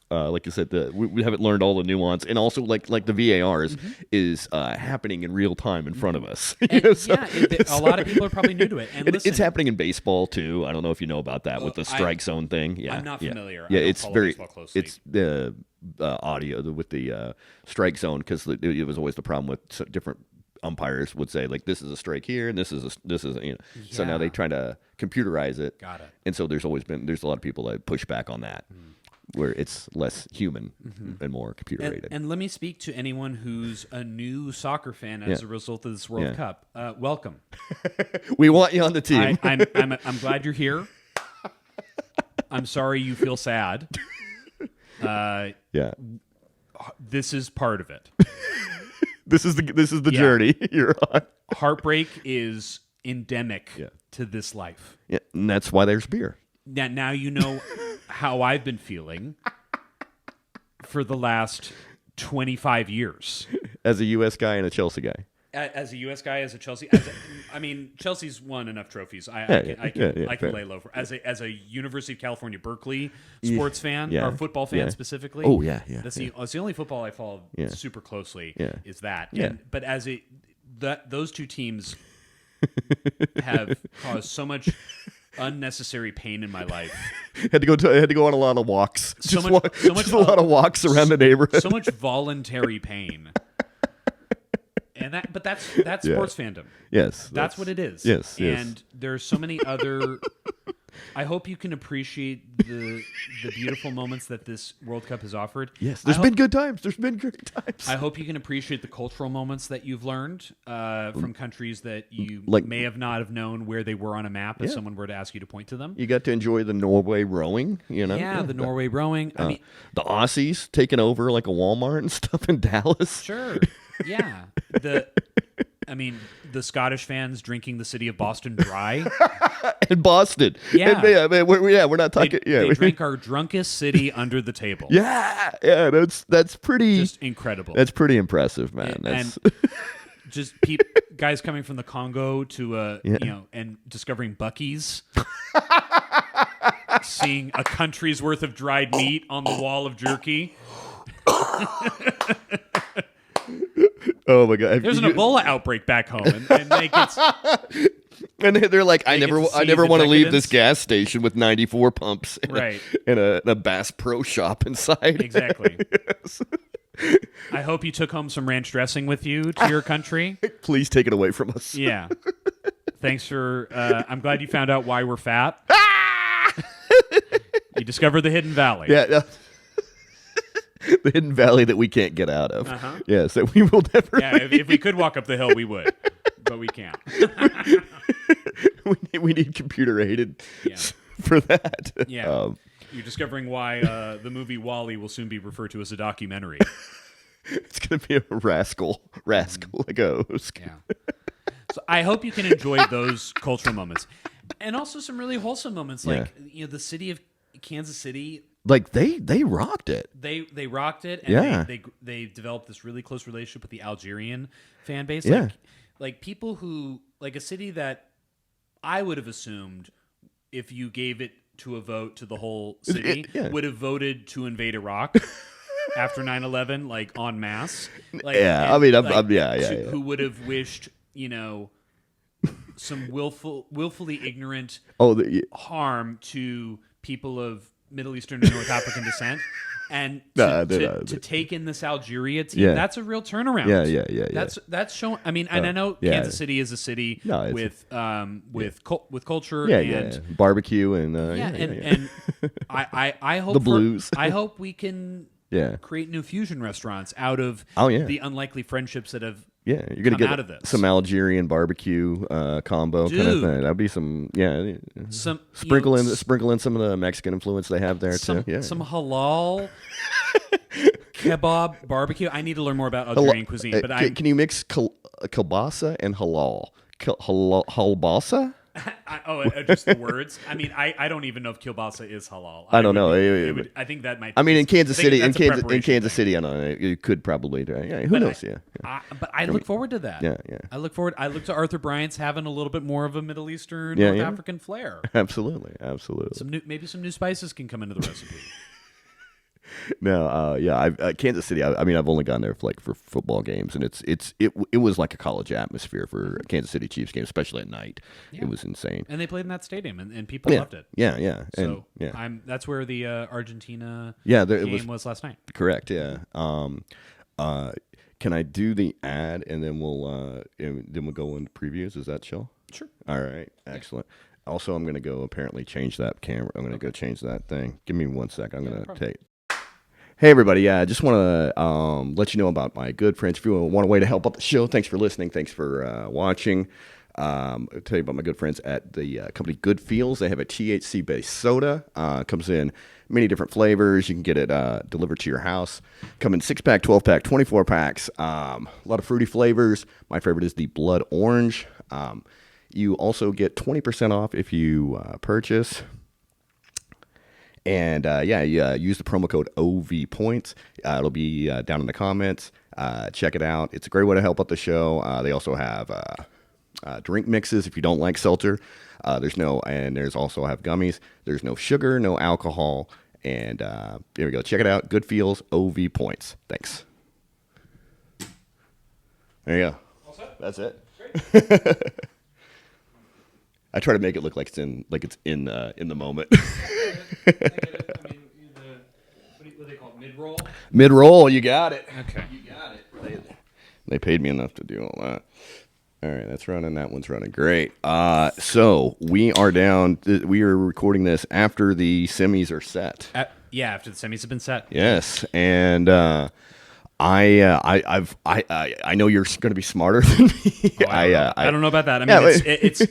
like you said, we haven't learned all the nuance. And also, like the VARs is happening in real time in front of us. And, a lot of people are probably new to it. And listen, it's happening in baseball, too. I don't know if you know about that with the strike zone thing. Yeah, I'm not familiar. Yeah, it's very – it's the audio with the strike zone because it was always the problem with different – umpires would say like this is a strike here and this is so now they try to computerize it. Got it. And so there's a lot of people that push back on that where it's less human and more computer rated. And let me speak to anyone who's a new soccer fan as a result of this World Cup. Welcome. We want you on the team. I'm glad you're here. I'm sorry you feel sad. This is part of it. This is the journey you're on. Heartbreak is endemic to this life. Yeah, and that's why there's beer. Now you know how I've been feeling for the last 25 years. As a U.S. guy and a Chelsea guy. As a U.S. guy, as a Chelsea, Chelsea's won enough trophies. I can lay low for as a University of California Berkeley sports fan or football fan specifically. Oh yeah. That's the only football I follow super closely. Is that? Yeah. But those two teams have caused so much unnecessary pain in my life. Had to go on a lot of walks. So much a lot of walks around the neighborhood. So much voluntary pain. And that's sports fandom. Yes. That's what it is. Yes. And there's so many other I hope you can appreciate the beautiful moments that this World Cup has offered. Yes. There's been good times. There's been great times. I hope you can appreciate the cultural moments that you've learned from countries that you may have not have known where they were on a map if someone were to ask you to point to them. You got to enjoy the Norway rowing, Yeah, the Norway rowing. I mean, the Aussies taking over like a Walmart and stuff in Dallas. Sure. Yeah. The Scottish fans drinking the city of Boston dry. In Boston. Yeah. And, we're not talking. They drank our drunkest city under the table. Yeah. That's pretty. Just incredible. That's pretty impressive, man. And just guys coming from the Congo to and discovering Buc-ee's. Seeing a country's worth of dried meat on the wall of jerky. Oh my God! There's an Ebola outbreak back home, and they're like, I never want to leave this gas station with 94 pumps, and a Bass Pro Shop inside. Exactly. Yes. I hope you took home some ranch dressing with you to your country. Please take it away from us. Yeah. Thanks for. I'm glad you found out why we're fat. You discovered the hidden valley. Yeah. The hidden valley that we can't get out of. Yes, that we will never. Yeah, if we could walk up the hill, we would, but we can't. we need computer aided for that. Yeah, you're discovering why the movie WALL-E will soon be referred to as a documentary. It's gonna be a rascal like a host. Yeah. So I hope you can enjoy those cultural moments, and also some really wholesome moments, like the city of Kansas City. Like they rocked it. They rocked it, and they developed this really close relationship with the Algerian fan base. Like people who like a city that I would have assumed if you gave it to a vote to the whole city would have voted to invade Iraq after 9/11, like en masse. Like, Who would have wished some willfully ignorant harm to people of Middle Eastern and North African descent, and to take in this Algeria team, that's a real turnaround. Yeah. That's showing. I mean, and I know Kansas City is a city with culture and barbecue and and I hope the blues. I hope we can create new fusion restaurants out of the unlikely friendships that have. Yeah, you're gonna out of get this. some Algerian barbecue combo kind of thing. That'd be some sprinkle in some of the Mexican influence they have there too. Yeah, some halal kebab barbecue. I need to learn more about Algerian cuisine. But can you mix kielbasa and halal? Halbasa? Just the words. I mean, I don't even know if kielbasa is halal. I don't know. I think that might. I mean, in Kansas City, I don't know. You could probably. Who knows? But I look forward to that. Yeah. I look to Arthur Bryant's having a little bit more of a Middle Eastern, North African flair. Absolutely. Maybe some new spices can come into the recipe. No, Kansas City. I mean, I've only gone there for football games, and it was like a college atmosphere for Kansas City Chiefs games, especially at night. Yeah. It was insane, and they played in that stadium, and people loved it. Yeah. So that's where the Argentina game was last night. Correct. Yeah. Can I do the ad and then we'll go into previews? Is that chill? Sure. All right. Excellent. Also, I'm going to go apparently change that camera. I'm going to go change that thing. Give me 1 sec. I'm going to take. Hey, everybody. I just want to let you know about my good friends. If you want a way to help out the show, thanks for listening. Thanks for watching. I'll tell you about my good friends at the company Good Feels. They have a THC-based soda. Comes in many different flavors. You can get it delivered to your house. Come in 6-pack, 12-pack, 24-packs. A lot of fruity flavors. My favorite is the Blood Orange. You also get 20% off if you purchase. And use the promo code OVPoints. It'll be down in the comments. Check it out. It's a great way to help out the show. They also have drink mixes if you don't like seltzer. There's also have gummies. There's no sugar, no alcohol. And there we go. Check it out. Good Feels, OV Points. Thanks. There you go. All set? That's it. Great. I try to make it look like it's in the moment. I get it. I mean, what do they call it? Mid-roll? Mid-roll, you got it. Okay. You got it. They paid me enough to do all that. All right, that's running. That one's running. Great. So we are down. We are recording this after the semis are set. After the semis have been set. Yes, and I know you're going to be smarter than me. I don't know about that. I mean, it's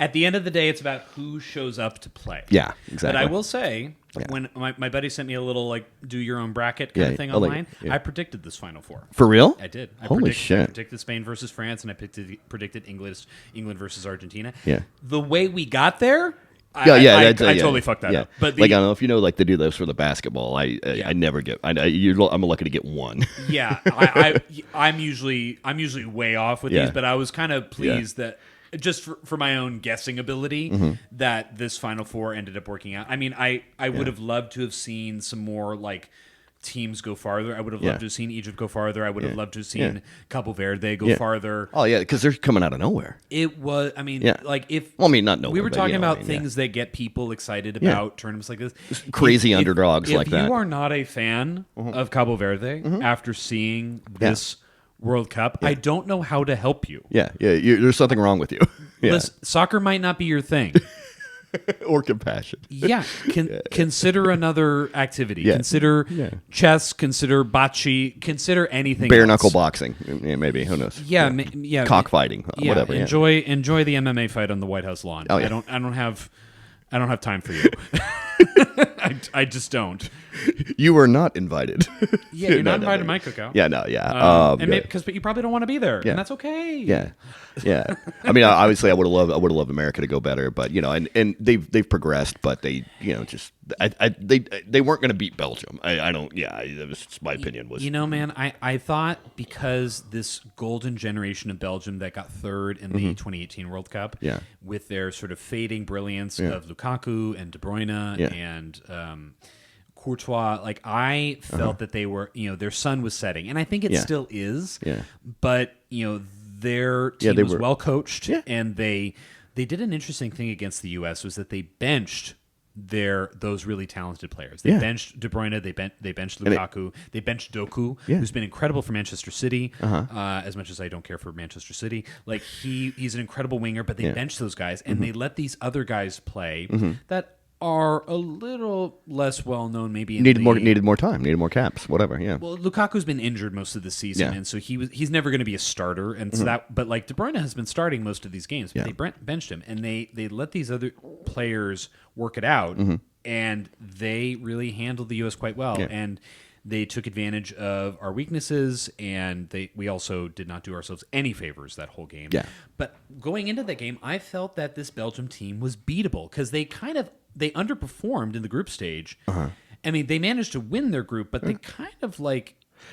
at the end of the day, it's about who shows up to play. Yeah, exactly. But I will say, when my buddy sent me a little do your own bracket kind of thing online, I predicted this Final Four. For real? I did. Holy shit! I predicted Spain versus France, and I predicted England versus Argentina. Yeah. The way we got there. I totally fucked that up. But I don't know if you know, they do those for the basketball. I never get. I'm lucky to get one. Yeah, I'm usually way off with these, but I was kind of pleased that just for my own guessing ability that this Final Four ended up working out. I mean, I would have loved to have seen some more teams go farther. I would have loved to have seen Egypt go farther. I would have loved to have seen Cabo Verde go farther. Oh yeah, because they're coming out of nowhere. It was. I mean, not nowhere. We were talking about things that get people excited about tournaments like this. Crazy underdogs like that. If you are not a fan of Cabo Verde after seeing this World Cup, I don't know how to help you. Yeah. There's something wrong with you. Listen, soccer might not be your thing. or compassion. Yeah, consider another activity. Yeah. Consider chess. Consider bocce. Consider anything. Bare else. knuckle boxing, maybe. Who knows? Yeah. Cockfighting. Whatever. Enjoy the MMA fight on the White House lawn. Oh, yeah. I don't have time for you. I just don't. You were not invited. Yeah, you're not invited to my cookout. Yeah, no, yeah. But you probably don't want to be there, and that's okay. Yeah. I mean, obviously, I would have loved America to go better, but and they've progressed, but they just they weren't going to beat Belgium. I don't. Yeah, that was just my opinion. Was man, I thought because this golden generation of Belgium that got third in the 2018 World Cup, with their sort of fading brilliance of Lukaku and De Bruyne and Courtois, like I felt that they were, their sun was setting, and I think it still is. Yeah. But their team was well coached, and they did an interesting thing against the U.S. was that they benched those really talented players. They benched De Bruyne, they benched Lukaku, they benched Doku, who's been incredible for Manchester City. As much as I don't care for Manchester City, like he's an incredible winger, but they benched those guys and they let these other guys play that are a little less well known, maybe needed more time, needed more caps, whatever. Yeah. Well, Lukaku's been injured most of the season, and so he's never going to be a starter, and so but like De Bruyne has been starting most of these games, but they benched him, and they let these other players work it out, and they really handled the U.S. quite well, and they took advantage of our weaknesses, and we also did not do ourselves any favors that whole game. Yeah. But going into that game, I felt that this Belgium team was beatable because they underperformed in the group stage. I mean, they managed to win their group, but they kind of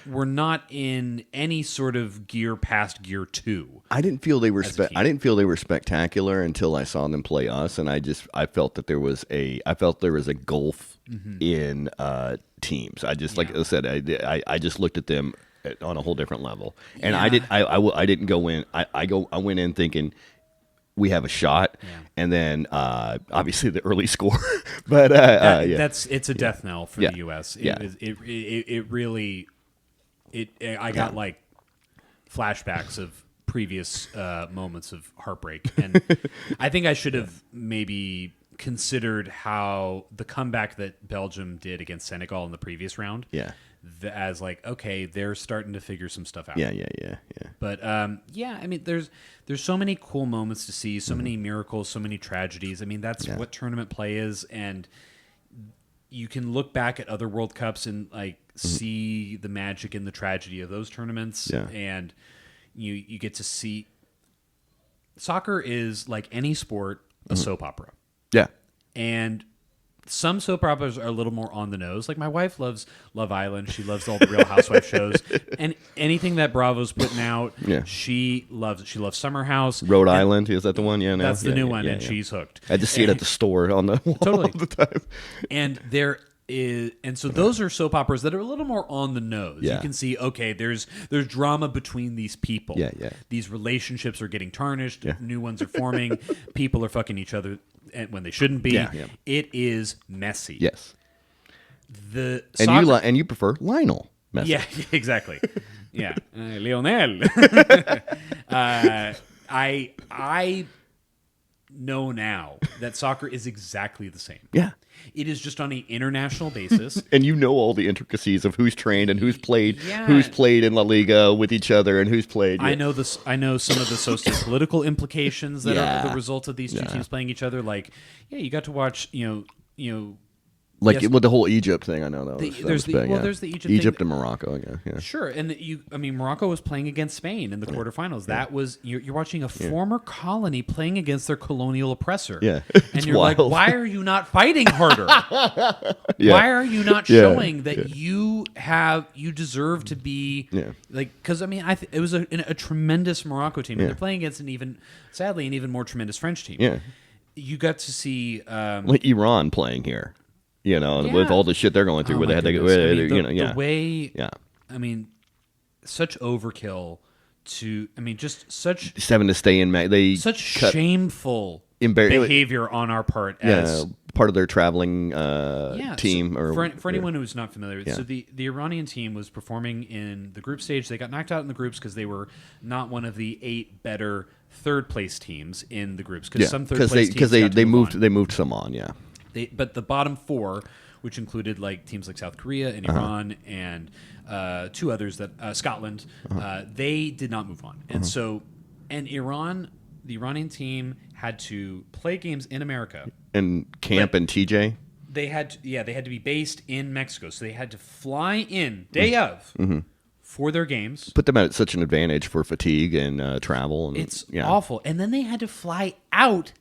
were not in any sort of gear past gear 2. I didn't feel they were spectacular until I saw them play us, and I felt that there was a gulf in teams. I just like I said, I just looked at them on a whole different level, and I didn't go in. I went in thinking we have a shot, and then obviously the early score, but it's a death knell for the U.S. It really. I got like flashbacks of previous moments of heartbreak, and I think I should have maybe considered how the comeback that Belgium did against Senegal in the previous round. As like, okay, they're starting to figure some stuff out. Yeah. But I mean, there's so many cool moments to see, so many miracles, so many tragedies. I mean, that's what tournament play is, and you can look back at other World Cups and see the magic and the tragedy of those tournaments, and you get to see soccer is like any sport, a soap opera. Yeah, and some soap operas are a little more on the nose. Like my wife loves Love Island. She loves all the Real Housewife shows, and anything that Bravo's putting out, she loves it. She loves Summer House. Rhode Island, is that the one? Yeah, no. That's the new one, and she's hooked. I just see it at the store on the wall all the time. And so those are soap operas that are a little more on the nose. You can see, okay, there's drama between these people. These relationships are getting tarnished. New ones are forming. People are fucking each other when they shouldn't be. It is messy. Yes. And you prefer Lionel Messi. Yeah, exactly. Yeah, Lionel. I know now that soccer is exactly the same. Yeah. It is just on an international basis. And you know all the intricacies of who's trained and who's played in La Liga with each other and who's played. I know this. I know some of the socio-political implications that are the result of these two teams playing each other. Like, you got to watch, like with the whole Egypt thing, I know there's the Egypt and Morocco. Yeah. Sure, and Morocco was playing against Spain in the quarterfinals. That was you're watching a former colony playing against their colonial oppressor. Yeah, and you're wild. Like, why are you not fighting harder? Why are you not showing that you deserve to be like? Because it was a tremendous Morocco team, and they're playing against an even more tremendous French team. Yeah, you got to see like Iran playing here. With all the shit they're going through, where they had to go, the way, such overkill just such having to stay in. Shameful behavior on our part as part of their traveling team. For anyone who's not familiar, so the Iranian team was performing in the group stage. They got knocked out in the groups because they were not one of the 8 better third place teams in the groups because some third place teams because they moved some on, yeah. But the bottom four, which included like teams like South Korea and Iran and two others that Scotland, they did not move on, and so Iran, the Iranian team had to play games in America and camp in TJ. They had to be based in Mexico, so they had to fly in day of for their games. Put them at such an advantage for fatigue and travel. And, it's awful, and then they had to fly out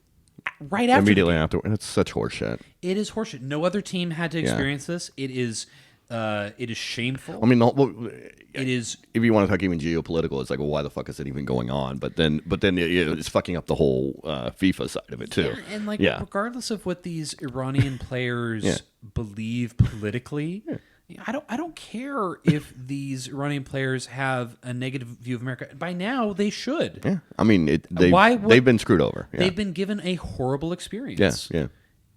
right after immediately after. It's such horseshit. It is horseshit. No other team had to experience this. It is shameful. I mean, it is. If you want to talk even geopolitical, it's like, well, why the fuck is it even going on? But then it's fucking up the whole FIFA side of it too. Yeah, and regardless of what these Iranian players believe politically, I don't care if these Iranian players have a negative view of America. By now, they should. Yeah, I mean, they've been screwed over. Yeah. They've been given a horrible experience. Yeah.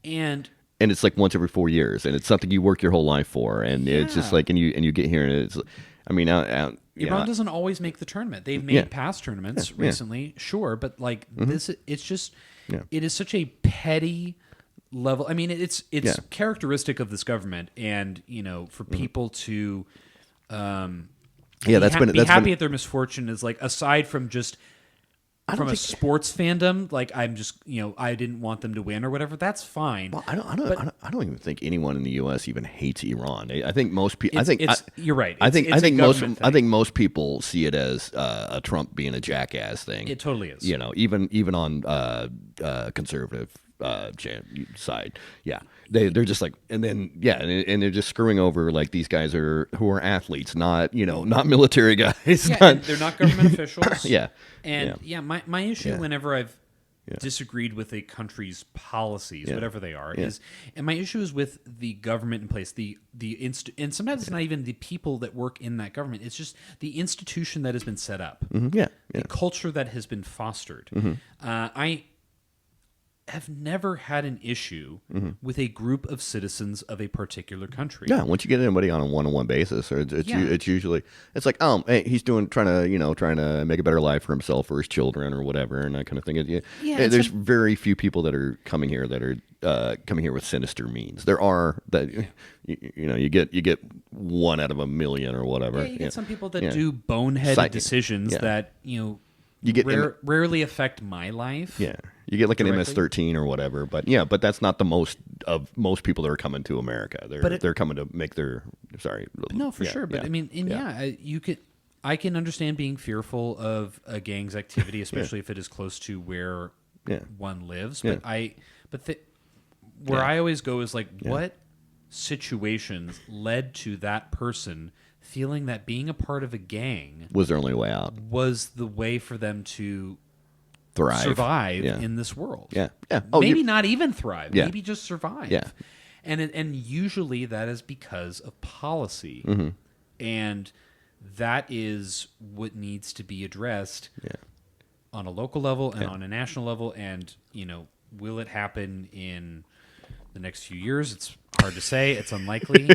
And it's like once every 4 years, and it's something you work your whole life for, and it's just like, and you get here, and it's, I mean, Iran doesn't always make the tournament. They've made past tournaments recently, sure, but like this, it's just, it is such a petty level. I mean, it's characteristic of this government, and for people to, be happy at their misfortune is like, aside from just. From a sports fandom, like I'm just, I didn't want them to win or whatever. That's fine. Well, I don't even think anyone in the U.S. even hates Iran. I think most people. You're right. I think most people see it as a Trump being a jackass thing. It totally is. Even on conservative side, they're just like, and then and they're just screwing over like these guys who are athletes, not military guys. They're not government officials. My issue whenever I've disagreed with a country's policies, whatever they are, and my issue is with the government in place, and sometimes it's not even the people that work in that government. It's just the institution that has been set up, the culture that has been fostered. I have never had an issue with a group of citizens of a particular country. Yeah, once you get anybody on a one-on-one basis, or it's usually it's like, hey, he's trying to make a better life for himself or his children or whatever, and that kind of thing. There's very few people that are coming here with sinister means. There are that you get one out of a million or whatever. Yeah, you get some people that do boneheaded decisions that you get rarely affect my life. Yeah. You get like an MS-13 or whatever, but that's not the most people that are coming to America. They're coming to make their sure. But I mean, I can understand being fearful of a gang's activity, especially if it is close to where one lives. But I always go is like, what situations led to that person feeling that being a part of a gang was their only way out, was the way for them to survive in this world. Maybe not even thrive. Maybe just survive. And usually that is because of policy. And that is what needs to be addressed on a local level and on a national level. And, will it happen in the next few years? It's hard to say. It's unlikely.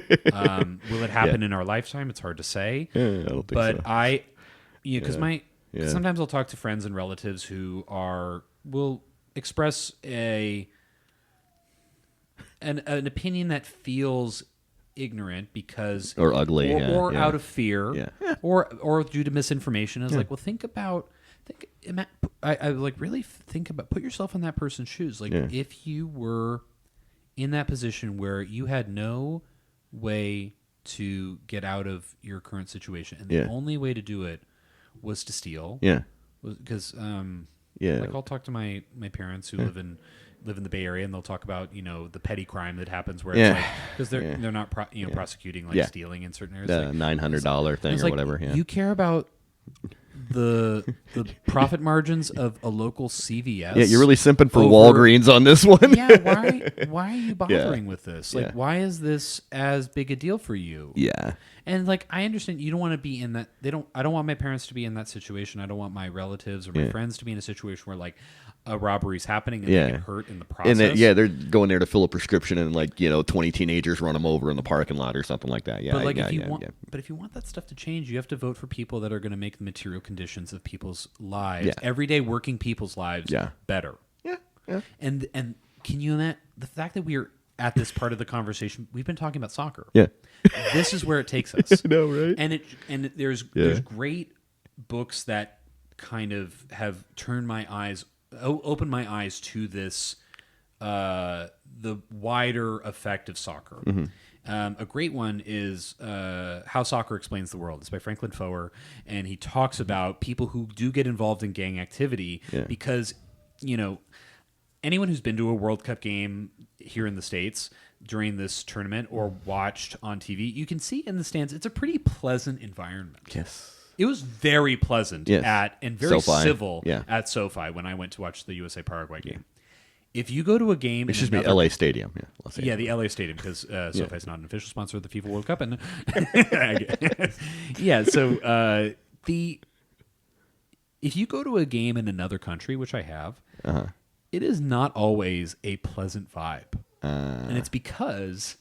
Will it happen in our lifetime? It's hard to say. I don't think but so. Because sometimes I'll talk to friends and relatives who will express an opinion that feels ignorant because or ugly or out of fear or due to misinformation. It's like, well, put yourself in that person's shoes. Like if you were in that position where you had no way to get out of your current situation, and the only way to do it was to steal. Because like I'll talk to my parents who live in the Bay Area, and they'll talk about the petty crime that happens where it's like, because they're not prosecuting like stealing in certain areas, the $900 thing or like, whatever. You care about the profit margins of a local CVS. Yeah, you're really simping for Walgreens on this one. Why are you bothering with this? Like, why is this as big a deal for you? Yeah. And like, I understand you don't want to be in that. I don't want my parents to be in that situation. I don't want my relatives or my friends to be in a situation where like, a robbery's happening and they get hurt in the process. And then, they're going there to fill a prescription, and 20 teenagers run them over in the parking lot or something like that. Yeah, but if you want that stuff to change, you have to vote for people that are going to make the material conditions of people's lives, everyday working people's lives, better. Yeah. And can you imagine the fact that we're at this part of the conversation? We've been talking about soccer. Yeah, this is where it takes us. I know, right? And there's great books that kind of have turned my eyes. Open my eyes to this, the wider effect of soccer. A great one is How Soccer Explains the World. It's by Franklin Foer, and he talks about people who do get involved in gang activity because, anyone who's been to a World Cup game here in the States during this tournament or watched on TV, you can see in the stands, it's a pretty pleasant environment. Yes. It was very pleasant and very SoFi. civil at SoFi when I went to watch the USA Paraguay game. If you go to a game, it should be LA Stadium. Yeah, the LA Stadium, because SoFi is not an official sponsor of the FIFA World Cup, and so if you go to a game in another country, which I have, it is not always a pleasant vibe, and it's because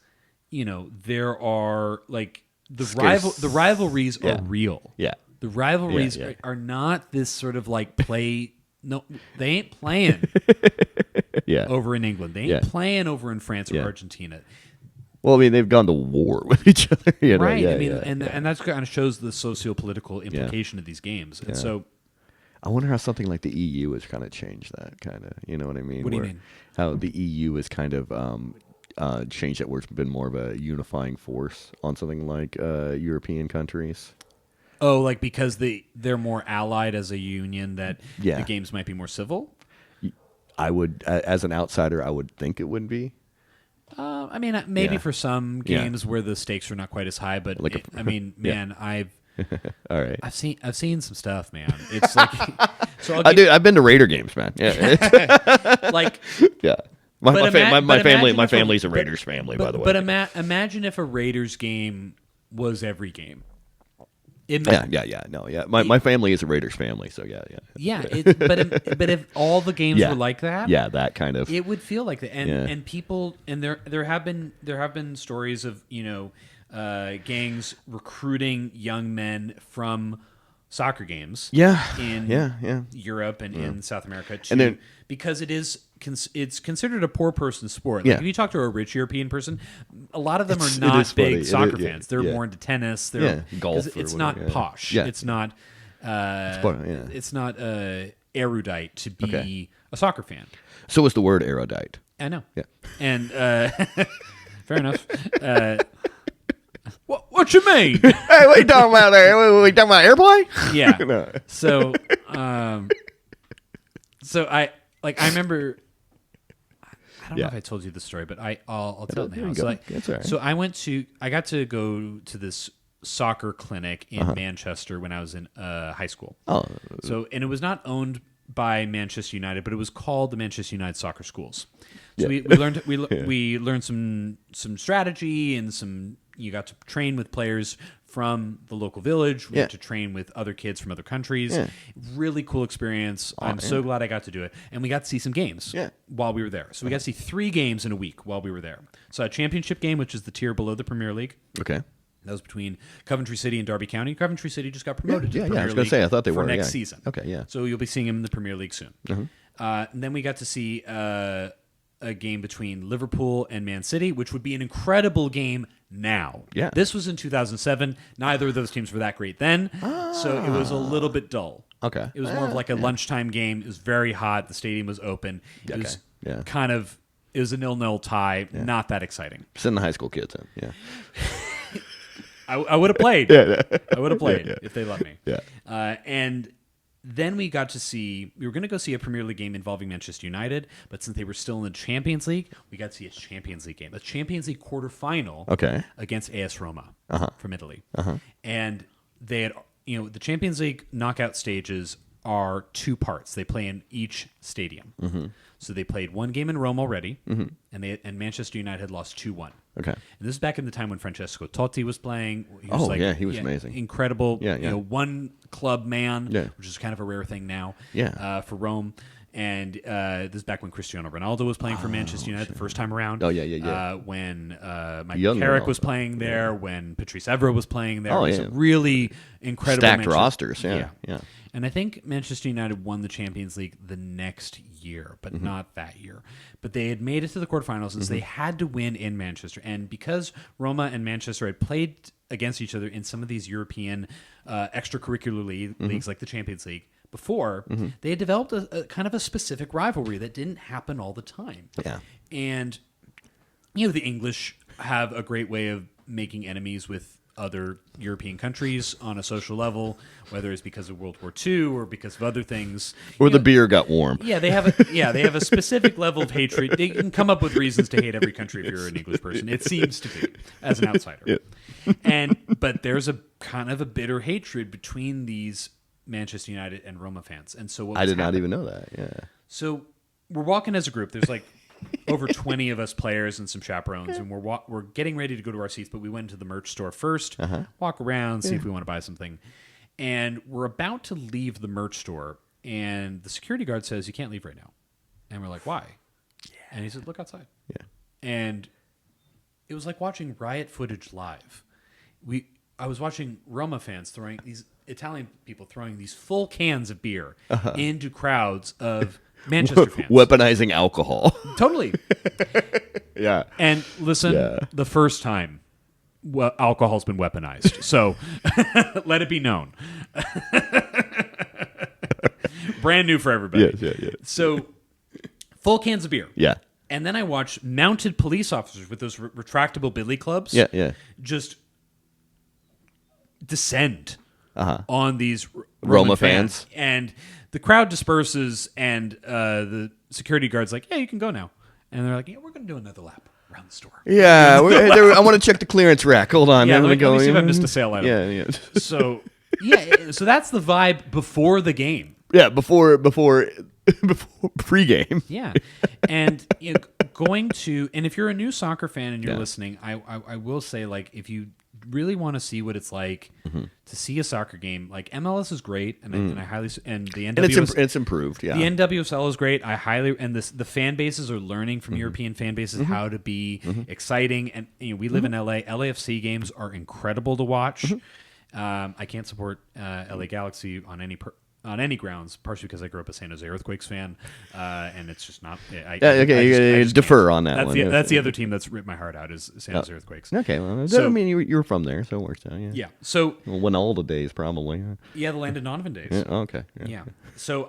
there are the rivalries are real. Yeah. The rivalries are not this sort of play. No, they ain't playing over in England. They ain't playing over in France or Argentina. Well, I mean, they've gone to war with each other. Right. And that kind of shows the socio-political implication of these games. And so I wonder how something like the EU has kind of changed that kind of, you know what I mean? What do you mean? How the EU has kind of changed that where it's been more of a unifying force on something like European countries. Oh, because they're more allied as a union, that the games might be more civil? I would, as an outsider, I would think it would be. I mean, maybe for some games where the stakes are not quite as high, but I've all right. I've seen some stuff, man. It's so I've been to Raider games, man. Yeah, My family's a Raiders family, by the way. But imagine if a Raiders game was every game. My family is a Raiders family, so yeah. But if all the games were like that, that kind of, it would feel like that. And people, and there have been stories of gangs recruiting young men from soccer games, in Europe and in South America, because it's considered a poor person's sport. If you talk to a rich European person, a lot of them are not big soccer fans. They're more into tennis. They're golf. It's not posh. It's not. It's not erudite to be a soccer fan. So is the word erudite. I know. Yeah. And fair enough. What you mean? Hey, what are you talking about there? We talking about airplane? Yeah. No. So I remember. I don't know if I told you the story, but I'll tell it now. So I got to go to this soccer clinic in Manchester when I was in high school. Oh. And it was not owned by Manchester United, but it was called the Manchester United Soccer Schools. So we learned some strategy and you got to train with players from the local village. We got to train with other kids from other countries. Yeah. Really cool experience. I'm so glad I got to do it. And we got to see some games while we were there. So we got to see 3 games in a week while we were there. So a championship game, which is the tier below the Premier League. Okay. That was between Coventry City and Derby County. Coventry City just got promoted to the Premier League. I was going to say, I thought they were next season. Okay, yeah. So you'll be seeing him in the Premier League soon. And then we got to see a game between Liverpool and Man City, which would be an incredible game now. Yeah. This was in 2007. Neither of those teams were that great then, so it was a little bit dull. Okay. It was more of like a lunchtime game. It was very hot. The stadium was open. It was kind of, it was a 0-0 tie. Yeah. Not that exciting. Send the high school kids in. Yeah. I would have played. I would have played if they let me. Yeah. And then we were going to go see a Premier League game involving Manchester United, but since they were still in the Champions League, we got to see a Champions League game, a Champions League quarterfinal against AS Roma from Italy. And they had, the Champions League knockout stages are 2 parts. They play in each stadium. So they played 1 game in Rome already, and Manchester United had lost 2-1. Okay. And this is back in the time when Francesco Totti was playing. He was he was amazing. Incredible. One club man, which is kind of a rare thing now for Rome. And this is back when Cristiano Ronaldo was playing for Manchester United the first time around. Oh, yeah. When Mike Carrick was playing there, when Patrice Evra was playing there. It was a really incredible stacked rosters. Yeah. And I think Manchester United won the Champions League the next year, but not that year. But they had made it to the quarterfinals, and so they had to win in Manchester. And because Roma and Manchester had played against each other in some of these European extracurricular leagues like the Champions League before, they had developed a kind of a specific rivalry that didn't happen all the time. Yeah. And, the English have a great way of making enemies with other European countries on a social level, whether it's because of World War II or because of other things, or the beer got warm. Yeah, they have a specific level of hatred. They can come up with reasons to hate every country if you're an English person. It seems to be, as an outsider. Yeah. But there's a kind of a bitter hatred between these Manchester United and Roma fans, and so I did not even know that. Yeah. So we're walking as a group. There's like over 20 of us players and some chaperones, and we're getting ready to go to our seats, but we went to the merch store first, walk around, see if we want to buy something. And we're about to leave the merch store, and the security guard says, "You can't leave right now." And we're like, "Why?" Yeah. And he said, "Look outside." Yeah. And it was like watching riot footage live. I was watching Roma fans throwing these Italian people throwing these full cans of beer into crowds of Manchester fans. Weaponizing alcohol. Totally. Yeah. And listen, the first time alcohol's been weaponized. So let it be known. Brand new for everybody. Yeah. So full cans of beer. Yeah. And then I watched mounted police officers with those retractable billy clubs. Yeah. Just descend on these Roma fans. And the crowd disperses, and the security guard's like, "Yeah, you can go now." And they're like, "Yeah, we're going to do another lap around the store." Yeah, I want to check the clearance rack. Hold on. Yeah, let me see if I missed a sale item. Yeah. So that's the vibe before the game. Yeah, before pregame. Yeah, and going to, and if you're a new soccer fan and you're listening, I will say, like, if you really want to see what it's like to see a soccer game, like MLS is great, and I highly, and the NWSL, and it's improved. Yeah, the NWSL is great. I highly, and the fan bases are learning from European fan bases how to be exciting. And we live in LA. LAFC games are incredible to watch. I can't support LA Galaxy on any grounds, partially because I grew up a San Jose Earthquakes fan, and it's just not. I just defer can't. on that one. That's the other team that's ripped my heart out is San Jose Earthquakes. Okay, well, so, I mean, you were from there, so it works out. Yeah. So Winalda days, probably. Yeah, the Landon Donovan days. Yeah, okay. Yeah. So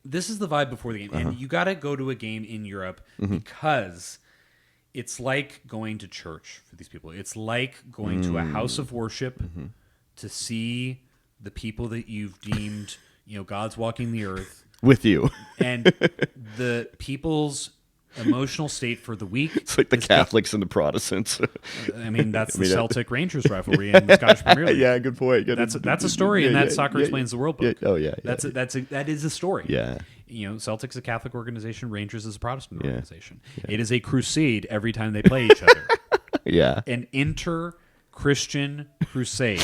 this is the vibe before the game, and you got to go to a game in Europe because it's like going to church for these people. It's like going to a house of worship. To see the people that you've deemed, God's walking the earth with you, and the people's emotional state for the week. It's like the Catholics and the Protestants. I mean, that's the Celtic Rangers rivalry in the Scottish Premier League. Yeah, good point. That's a story in that Soccer Explains the World book. That is a story. Yeah. Celtic's a Catholic organization. Rangers is a Protestant organization. Yeah. It is a crusade every time they play each other. Yeah. An Christian crusade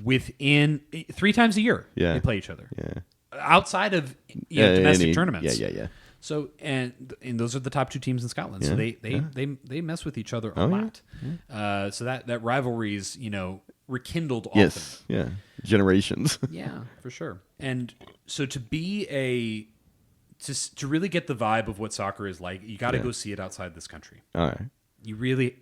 within 3 times a year. They play each other. Yeah. Outside of domestic tournaments. Yeah. So and those are the top 2 teams in Scotland. So they mess with each other a lot. Yeah. So that rivalry is rekindled often. Yes. Yeah. Generations. Yeah, for sure. And so to really get the vibe of what soccer is like, you got to go see it outside this country. All right. You really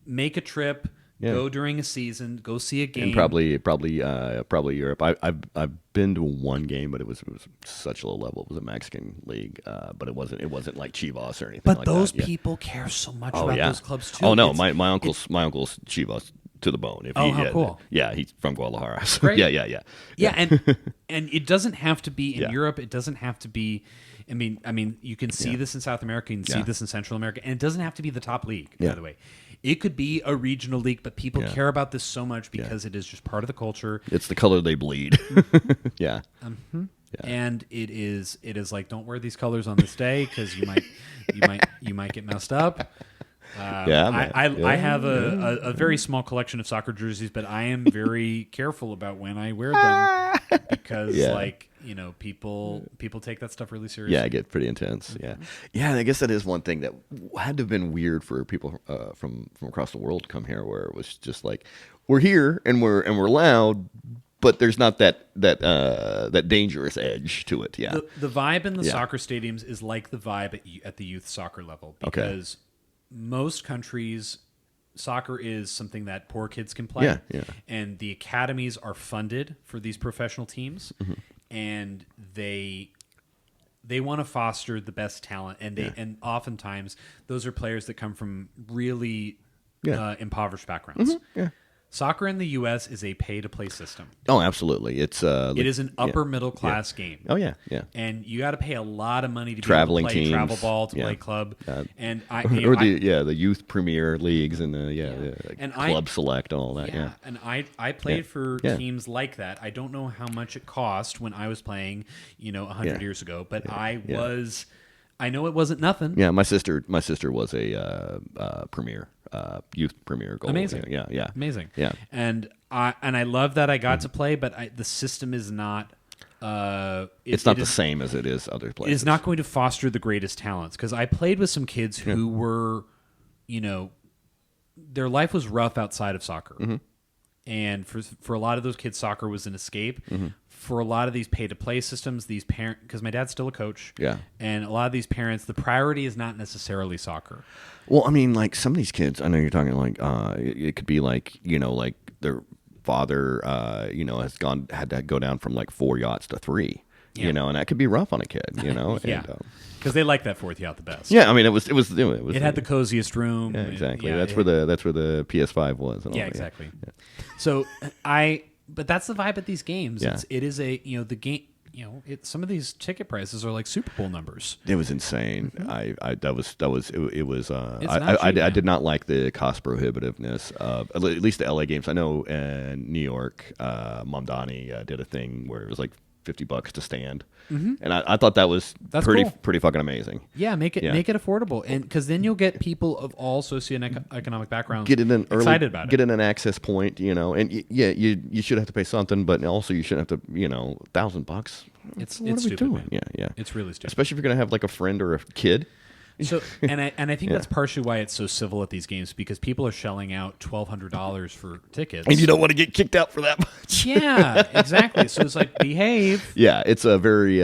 make a trip, go during a season, go see a game. And probably Europe. I've been to one game, but it was such a low level. It was a Mexican league, but it wasn't like Chivas or anything. But like those that. people care so much about those clubs too. Oh no, my uncle's Chivas to the bone. How cool! Yeah, he's from Guadalajara. So Great. Yeah, and it doesn't have to be in Europe. It doesn't have to be. I mean, you can see this in South America, you can see this in Central America, and it doesn't have to be the top league, by the way. It could be a regional league, but people care about this so much because it is just part of the culture. It's the color they bleed. Yeah. And it is like, don't wear these colors on this day because you might get messed up. I have a very small collection of soccer jerseys, but I am very careful about when I wear them because people take that stuff really seriously. Yeah, it gets pretty intense. Yeah. I guess that is one thing that had to have been weird for people from across the world to come here, where it was just like, we're here and we're loud, but there's not that dangerous edge to it. Yeah, the vibe in the soccer stadiums is like the vibe at the youth soccer level, because most countries, soccer is something that poor kids can play. And the academies are funded for these professional teams, and they want to foster the best talent, and and oftentimes those are players that come from really impoverished backgrounds. Soccer in the U.S. is a pay-to-play system. Oh, absolutely. It is an upper middle class game. Oh yeah. And you got to pay a lot of money to traveling be able to play teams, travel ball, to play club, and the youth premier leagues and the club select and all that. Yeah. And I played for teams like that. I don't know how much it cost when I was playing, 100 years ago, but I know it wasn't nothing. Yeah, my sister was a premier. Youth premier goal. Amazing. Yeah. Amazing. Yeah. And I love that I got to play, but the system is not. It's not the same as it is other places. It is not going to foster the greatest talents, because I played with some kids who were, their life was rough outside of soccer, and for a lot of those kids, soccer was an escape. For a lot of these pay-to-play systems, these parents, because my dad's still a coach, and a lot of these parents, the priority is not necessarily soccer. Well, I mean, like some of these kids, I know you're talking like it could be like like their father, had to go down from like 4 yachts to 3, and that could be rough on a kid, Because they like that fourth yacht the best. Yeah, I mean, it was. It had the coziest room. Yeah, exactly. That's where the PS5 was. And all exactly. Yeah. So but that's the vibe at these games. Yeah. It is the game. Some of these ticket prices are like Super Bowl numbers. It was insane. I did not like the cost prohibitiveness of at least the LA games. I know in New York, Mamdani did a thing where it was like $50 to stand, and I thought that's pretty fucking amazing. Yeah, make it affordable, and because then you'll get people of all socioeconomic backgrounds excited about it. Get in an access point, and you should have to pay something, but also you shouldn't have to, $1,000. It's what are we stupid, doing? man. Yeah, it's really stupid. Especially if you're gonna have like a friend or a kid. So and I think that's partially why it's so civil at these games, because people are shelling out $1,200 for tickets, and you don't want to get kicked out for that much. Yeah, exactly. So it's like, behave. Yeah, it's a very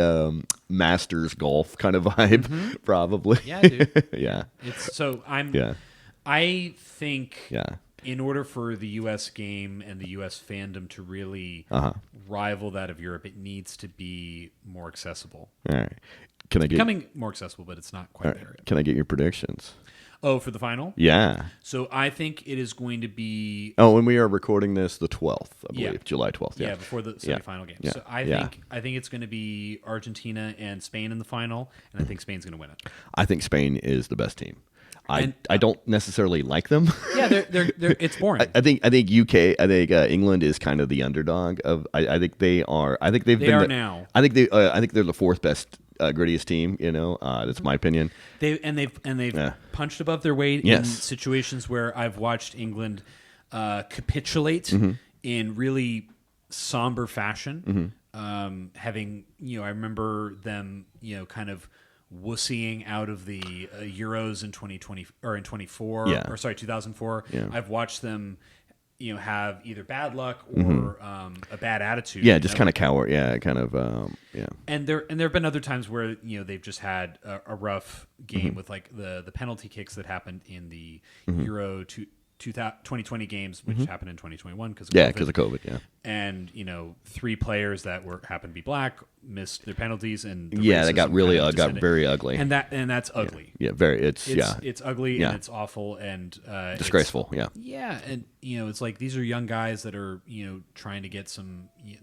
Masters golf kind of vibe, probably. Yeah, dude. Yeah. I think in order for the U.S. game and the U.S. fandom to really rival that of Europe, it needs to be more accessible. All right. It's becoming more accessible, but it's not quite there yet. Can I get your predictions? Oh, for the final? Yeah. So I think it is going to be... Oh, and we are recording this the 12th, I believe. July 12th. Yeah, before the semifinal game. Yeah. So I think it's going to be Argentina and Spain in the final, and I think Spain's going to win it. I think Spain is the best team. I don't necessarily like them. Yeah, they're it's boring. I think UK. I think England is kind of the underdog of. I think they are. I think they've been now. I think they're the fourth best, grittiest team. That's my opinion. They've punched above their weight in situations where I've watched England capitulate in really somber fashion. Having I remember them kind of wussying out of the Euros in 2020 or in 2004. I've watched them have either bad luck or a bad attitude. Yeah, just kind of cower. Yeah, kind of. And there have been other times where they've just had a rough game with like the penalty kicks that happened in the Euro 2020 games, which happened in 2021 because of COVID. Yeah, and 3 players that happened to be black missed their penalties, and that got very ugly, and that's ugly. Yeah, very. It's ugly and it's awful and disgraceful. And it's like these are young guys that are trying to get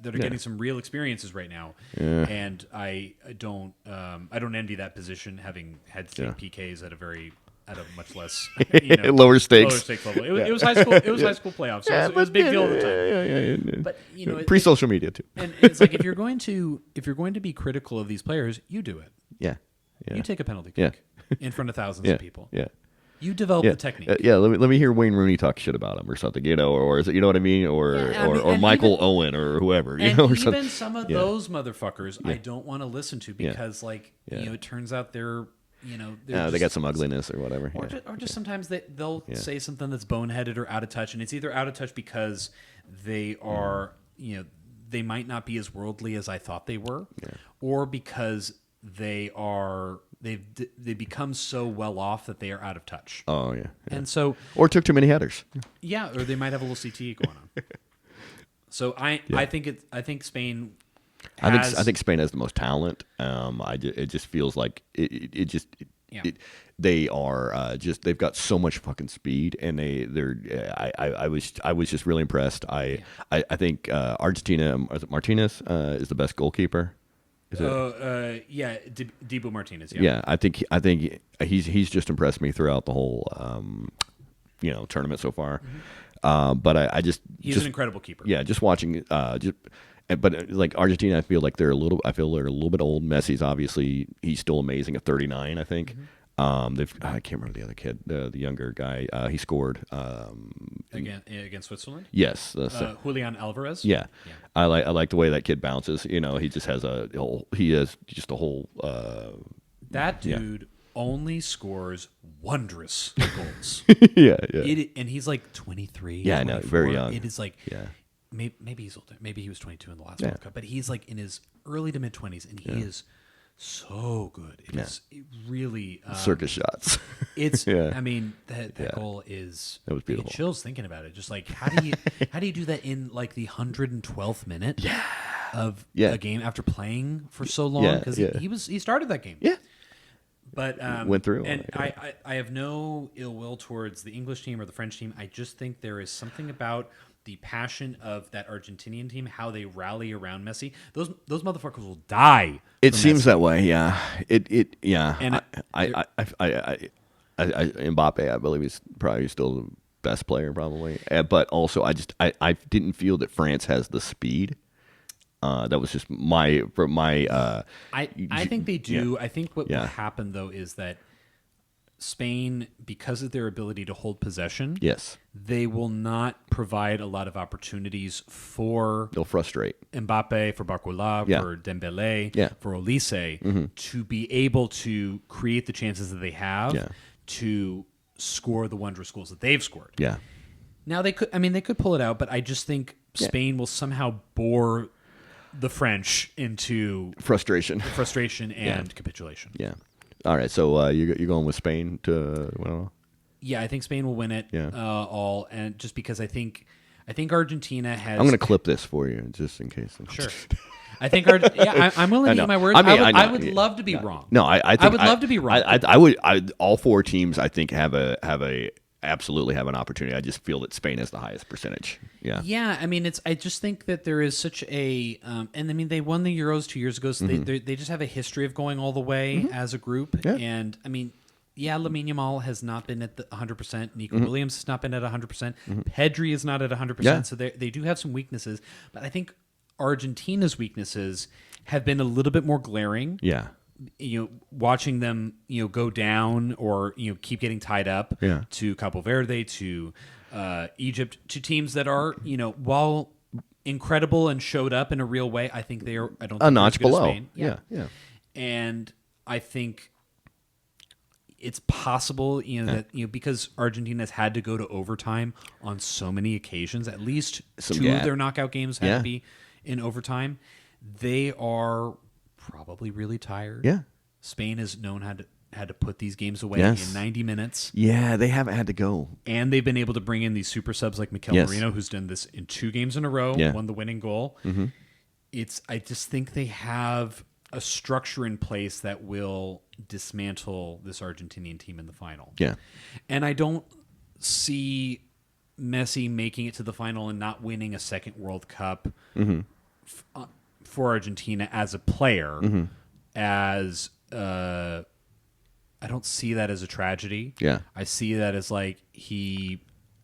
getting some real experiences right now, and I don't envy that position, having had seen PKs at a much less lower stakes level. It was high school. It was high school playoffs. So it was a big deal at the time. But pre-social media too. And it's like if you're going to be critical of these players, you do it. Yeah. You take a penalty kick in front of thousands of people. Yeah. You develop the technique. Let me hear Wayne Rooney talk shit about him or something, or is it, you know what I mean, or Michael Owen or whoever, or even something. Some of those motherfuckers I don't want to listen to because it turns out they're they got some ugliness or whatever, or just sometimes they'll say something that's boneheaded or out of touch, and it's either out of touch because they are they might not be as worldly as I thought they were, or because they've become so well off that they are out of touch. Oh yeah. And so, or took too many headers. Yeah, or they might have a little CTE going on. So I think Spain. I think Spain has the most talent. It just feels like they are they've got so much fucking speed, and I was just really impressed. I think Argentina, Martinez is the best goalkeeper. Dibu Martinez. Yeah, I think he's just impressed me throughout the whole tournament so far. Mm-hmm. But he's an incredible keeper. Yeah, just watching but like Argentina, I feel they're a little bit old. Messi's obviously, he's still amazing at 39, I think. Mm-hmm. I can't remember the other kid, the younger guy. He scored against Switzerland. Yes, Julian Alvarez. Yeah. I like the way that kid bounces. He just has a whole. That dude only scores wondrous goals. Yeah. And he's like 23. Yeah, I know, very young. It is like maybe he's older. Maybe he was 22 in the last World Cup, but he's like in his early to mid 20s, and he is so good. It really circus shots. It's I mean that goal is, that was beautiful. Chills thinking about it. Just like how do you do that in like the 112th minute of a game after playing for so long, because he started that game. Yeah. But went through, and I have no ill will towards the English team or the French team. I just think there is something about the passion of that Argentinian team, how they rally around Messi. Those motherfuckers will die. It seems that way, yeah. And Mbappe, I believe, is probably still the best player, probably. But also, I didn't feel that France has the speed. That was just my. I think they do. Yeah. I think what will happen though is that Spain, because of their ability to hold possession, they will not provide a lot of opportunities for. They'll frustrate Mbappe, for Barcola, for Dembele, for Olise, to be able to create the chances that they have to score the wondrous goals that they've scored. Yeah. Now they could pull it out, but I just think Spain will somehow bore the French into frustration and capitulation. Yeah. All right. So you're going with Spain to win? Yeah, I think Spain will win it all, and just because I think Argentina has. I'm going to clip this for you just in case. Sure. I think I'm willing to eat my words. I would love to be wrong. No, I would love to be wrong. I would. All four teams, I think, absolutely have an opportunity. I just feel that Spain has the highest percentage. Yeah. Yeah, I mean, I just think that there is such a, and I mean, they won the Euros 2 years ago, so they just have a history of going all the way as a group. Yeah. And I mean, Lamine Yamal has not been at the 100%. Nico Williams has not been at 100%. Pedri is not at 100%. Yeah. So they do have some weaknesses, but I think Argentina's weaknesses have been a little bit more glaring. Yeah. Watching them, go down or, keep getting tied up to Cabo Verde, to Egypt, to teams that are, while incredible and showed up in a real way, I think they are, I don't think a notch below. Spain. Yeah. And I think it's possible, that, because Argentina's had to go to overtime on so many occasions, at least two of their knockout games had to be in overtime. They are probably really tired. Yeah. Spain has known had to put these games away in 90 minutes. Yeah, they haven't had to go. And they've been able to bring in these super subs like Mikel Merino, who's done this in 2 games in a row, won the winning goal. Mm-hmm. I just think they have a structure in place that will dismantle this Argentinian team in the final. Yeah. And I don't see Messi making it to the final and not winning a second World Cup for Argentina as a player, as I don't see that as a tragedy. Yeah, I see that as like he,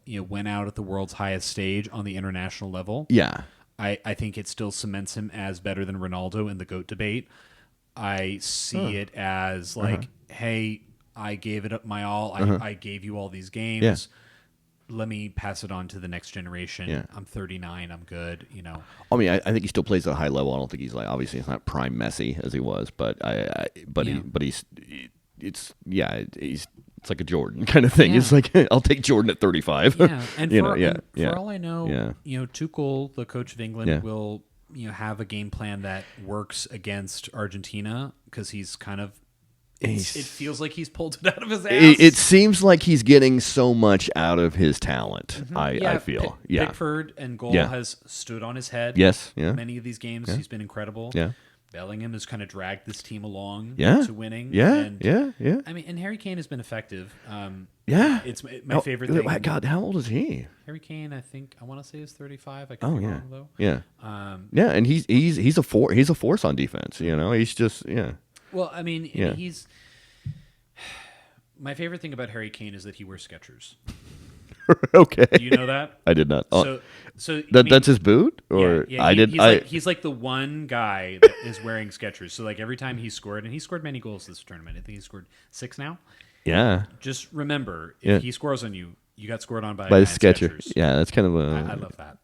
went out at the world's highest stage on the international level. Yeah, I think it still cements him as better than Ronaldo in the GOAT debate. I see it as like, hey, I gave it up my all. I gave you all these games. Yeah. Let me pass it on to the next generation. Yeah. I'm 39. I'm good. I mean, I think he still plays at a high level. I don't think he's like, obviously he's not prime Messi as he was, but he's it's like a Jordan kind of thing. Yeah. It's like, I'll take Jordan at 35. Yeah, and for all I know, Tuchel, the coach of England, will have a game plan that works against Argentina because he's kind of. It feels like he's pulled it out of his ass. It seems like he's getting so much out of his talent. I feel. Pickford and goal has stood on his head. Yes. Yeah. Many of these games, he's been incredible. Yeah. Bellingham has kind of dragged this team along to winning. Yeah. I mean, and Harry Kane has been effective. It's my favorite thing. God, how old is he? Harry Kane, I want to say is 35. I could be wrong though. Yeah. And he's a force on defense. He's just Well, I mean, he's. My favorite thing about Harry Kane is that he wears Skechers. Okay. Do you know that? I did not. So that's his boot? Or he's like the one guy that is wearing Skechers. So like every time he scored, and he scored many goals this tournament. I think he scored 6 now. Yeah. Just remember, if he scores on you, you got scored on by the Skechers. Yeah, that's kind of a. I love that.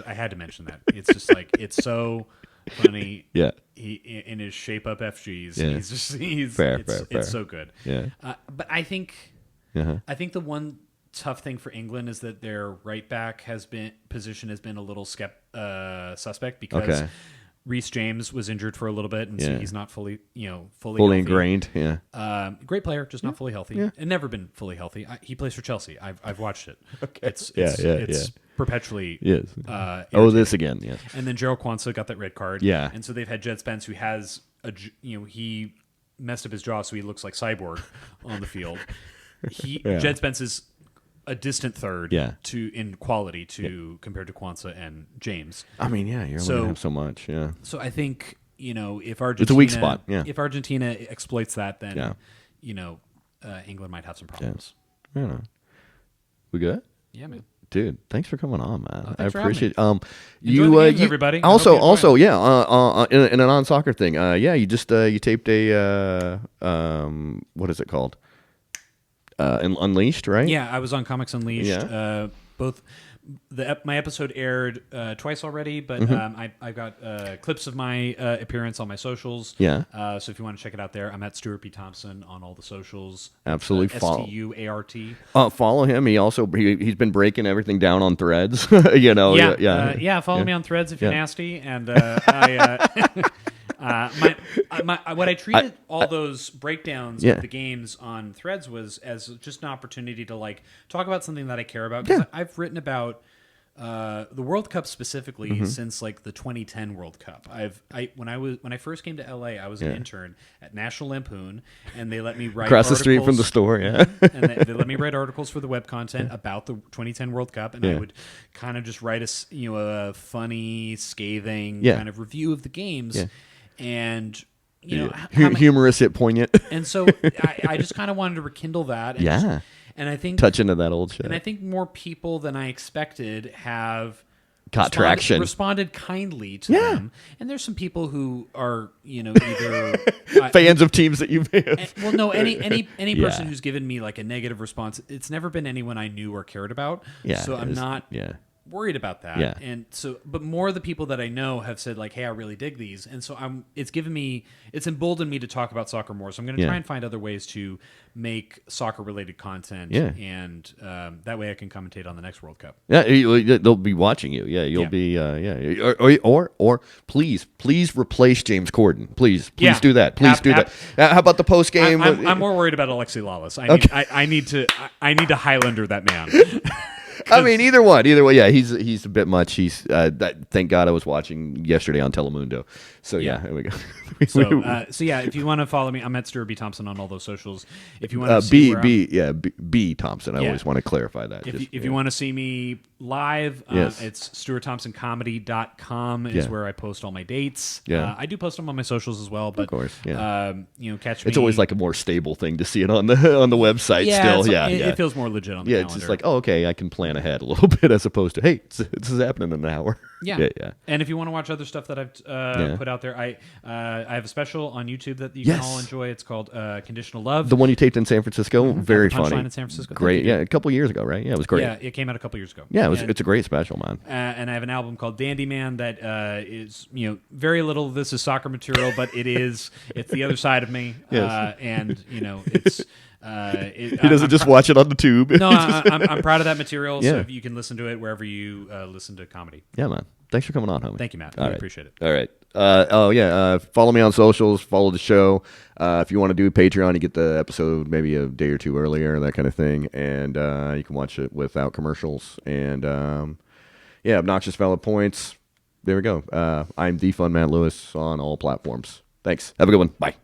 I had to mention that. It's just like it's so funny. Yeah. He in his shape up FGs. Yeah. He's fair. It's so good. Yeah. But I think the one tough thing for England is that their right back position has been a little suspect because Reece James was injured for a little bit, and so he's not fully ingrained. Yeah. Great player, just not fully healthy, and never been fully healthy. He plays for Chelsea. I've watched it. Okay. It's perpetually. Yes. This again. Yes. And then Gerald Quansah got that red card. Yeah. And so they've had Jed Spence, who has he messed up his jaw, so he looks like Cyborg on the field. Jed Spence is a distant third in quality compared to Quansah and James. I mean, you're only going to have so much. Yeah. So I think, if Argentina... It's a weak spot, If Argentina exploits that, then, England might have some problems. Yeah. We good? Yeah, man. Dude, thanks for coming on, man. I appreciate it. Enjoy the games, everybody. Also, in a non-soccer thing, you just you taped a what is it called? Unleashed, right? Yeah, I was on Comics Unleashed. Yeah. Both my episode aired twice already, but I got clips of my appearance on my socials. Yeah. So if you want to check it out there, I'm at Stuart B Thompson on all the socials. Absolutely. STUART. Follow him. He's been breaking everything down on Threads. Follow me on Threads if you're nasty, and what I treated all those breakdowns of the games on Threads was as just an opportunity to talk about something that I care about, because I've written about the World Cup specifically since the 2010 World Cup. When I first came to LA, I was an intern at National Lampoon, and they let me write across the street from the store. Yeah, and they let me write articles for the web content about the 2010 World Cup, and I would kind of just write a funny, scathing kind of review of the games. Yeah. And humorous yet poignant, and so I just kind of wanted to rekindle that. And I think touch into that old shit. And I think more people than I expected have responded kindly to them. And there's some people who are either fans of teams that you've any person who's given me a negative response. It's never been anyone I knew or cared about. So I'm not. Worried about that, and so, but more of the people that I know have said hey, I really dig these, and so it's emboldened me to talk about soccer more. So I'm going to try and find other ways to make soccer related content, and that way I can commentate on the next World Cup. Yeah, they'll be watching you. Yeah, you'll be or please replace James Corden. Please do that. Please do that. How about the post game? I'm more worried about Alexi Lawless. I need to Highlander that man. I mean, either one. Yeah, he's a bit much. Thank God I was watching yesterday on Telemundo. So here we go. So if you want to follow me, I'm at Stuart B Thompson on all those socials. If you want to see B Thompson. I always want to clarify that. If you want to see me live, it's StuartThompsonComedy.com is where I post all my dates. Yeah, I do post them on my socials as well. But of course, catch me. It's always a more stable thing to see it on the website. It feels more legit on the calendar. It's just okay, I can plan ahead a little bit as opposed to this is happening in an hour. Yeah. And if you want to watch other stuff that I've put out there, I have a special on YouTube that you can all enjoy. It's called Conditional Love. The one you taped in San Francisco, very funny. In San Francisco. Great. Yeah, a couple years ago, right? Yeah, it was great. Yeah, it came out a couple years ago. Yeah, it's a great special, man. And I have an album called Dandy Man that is, very little of this is soccer material, but it's the other side of me. Yes. And it's. He doesn't just watch it on the tube. No, I'm proud of that material. So you can listen to it wherever you listen to comedy. Yeah, man. Thanks for coming on, homie. Thank you, Matt. I appreciate it. All right. Follow me on socials. Follow the show. If you want to do Patreon, you get the episode maybe a day or two earlier, that kind of thing, and you can watch it without commercials. And Obnoxious Valid Points. There we go. I'm the Fun Matt Lewis on all platforms. Thanks. Have a good one. Bye.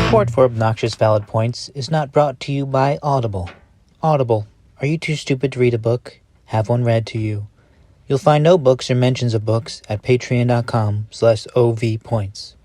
Support for Obnoxious Valid Points is not brought to you by Audible. Audible, are you too stupid to read a book? Have one read to you. You'll find no books or mentions of books at patreon.com/ovpoints.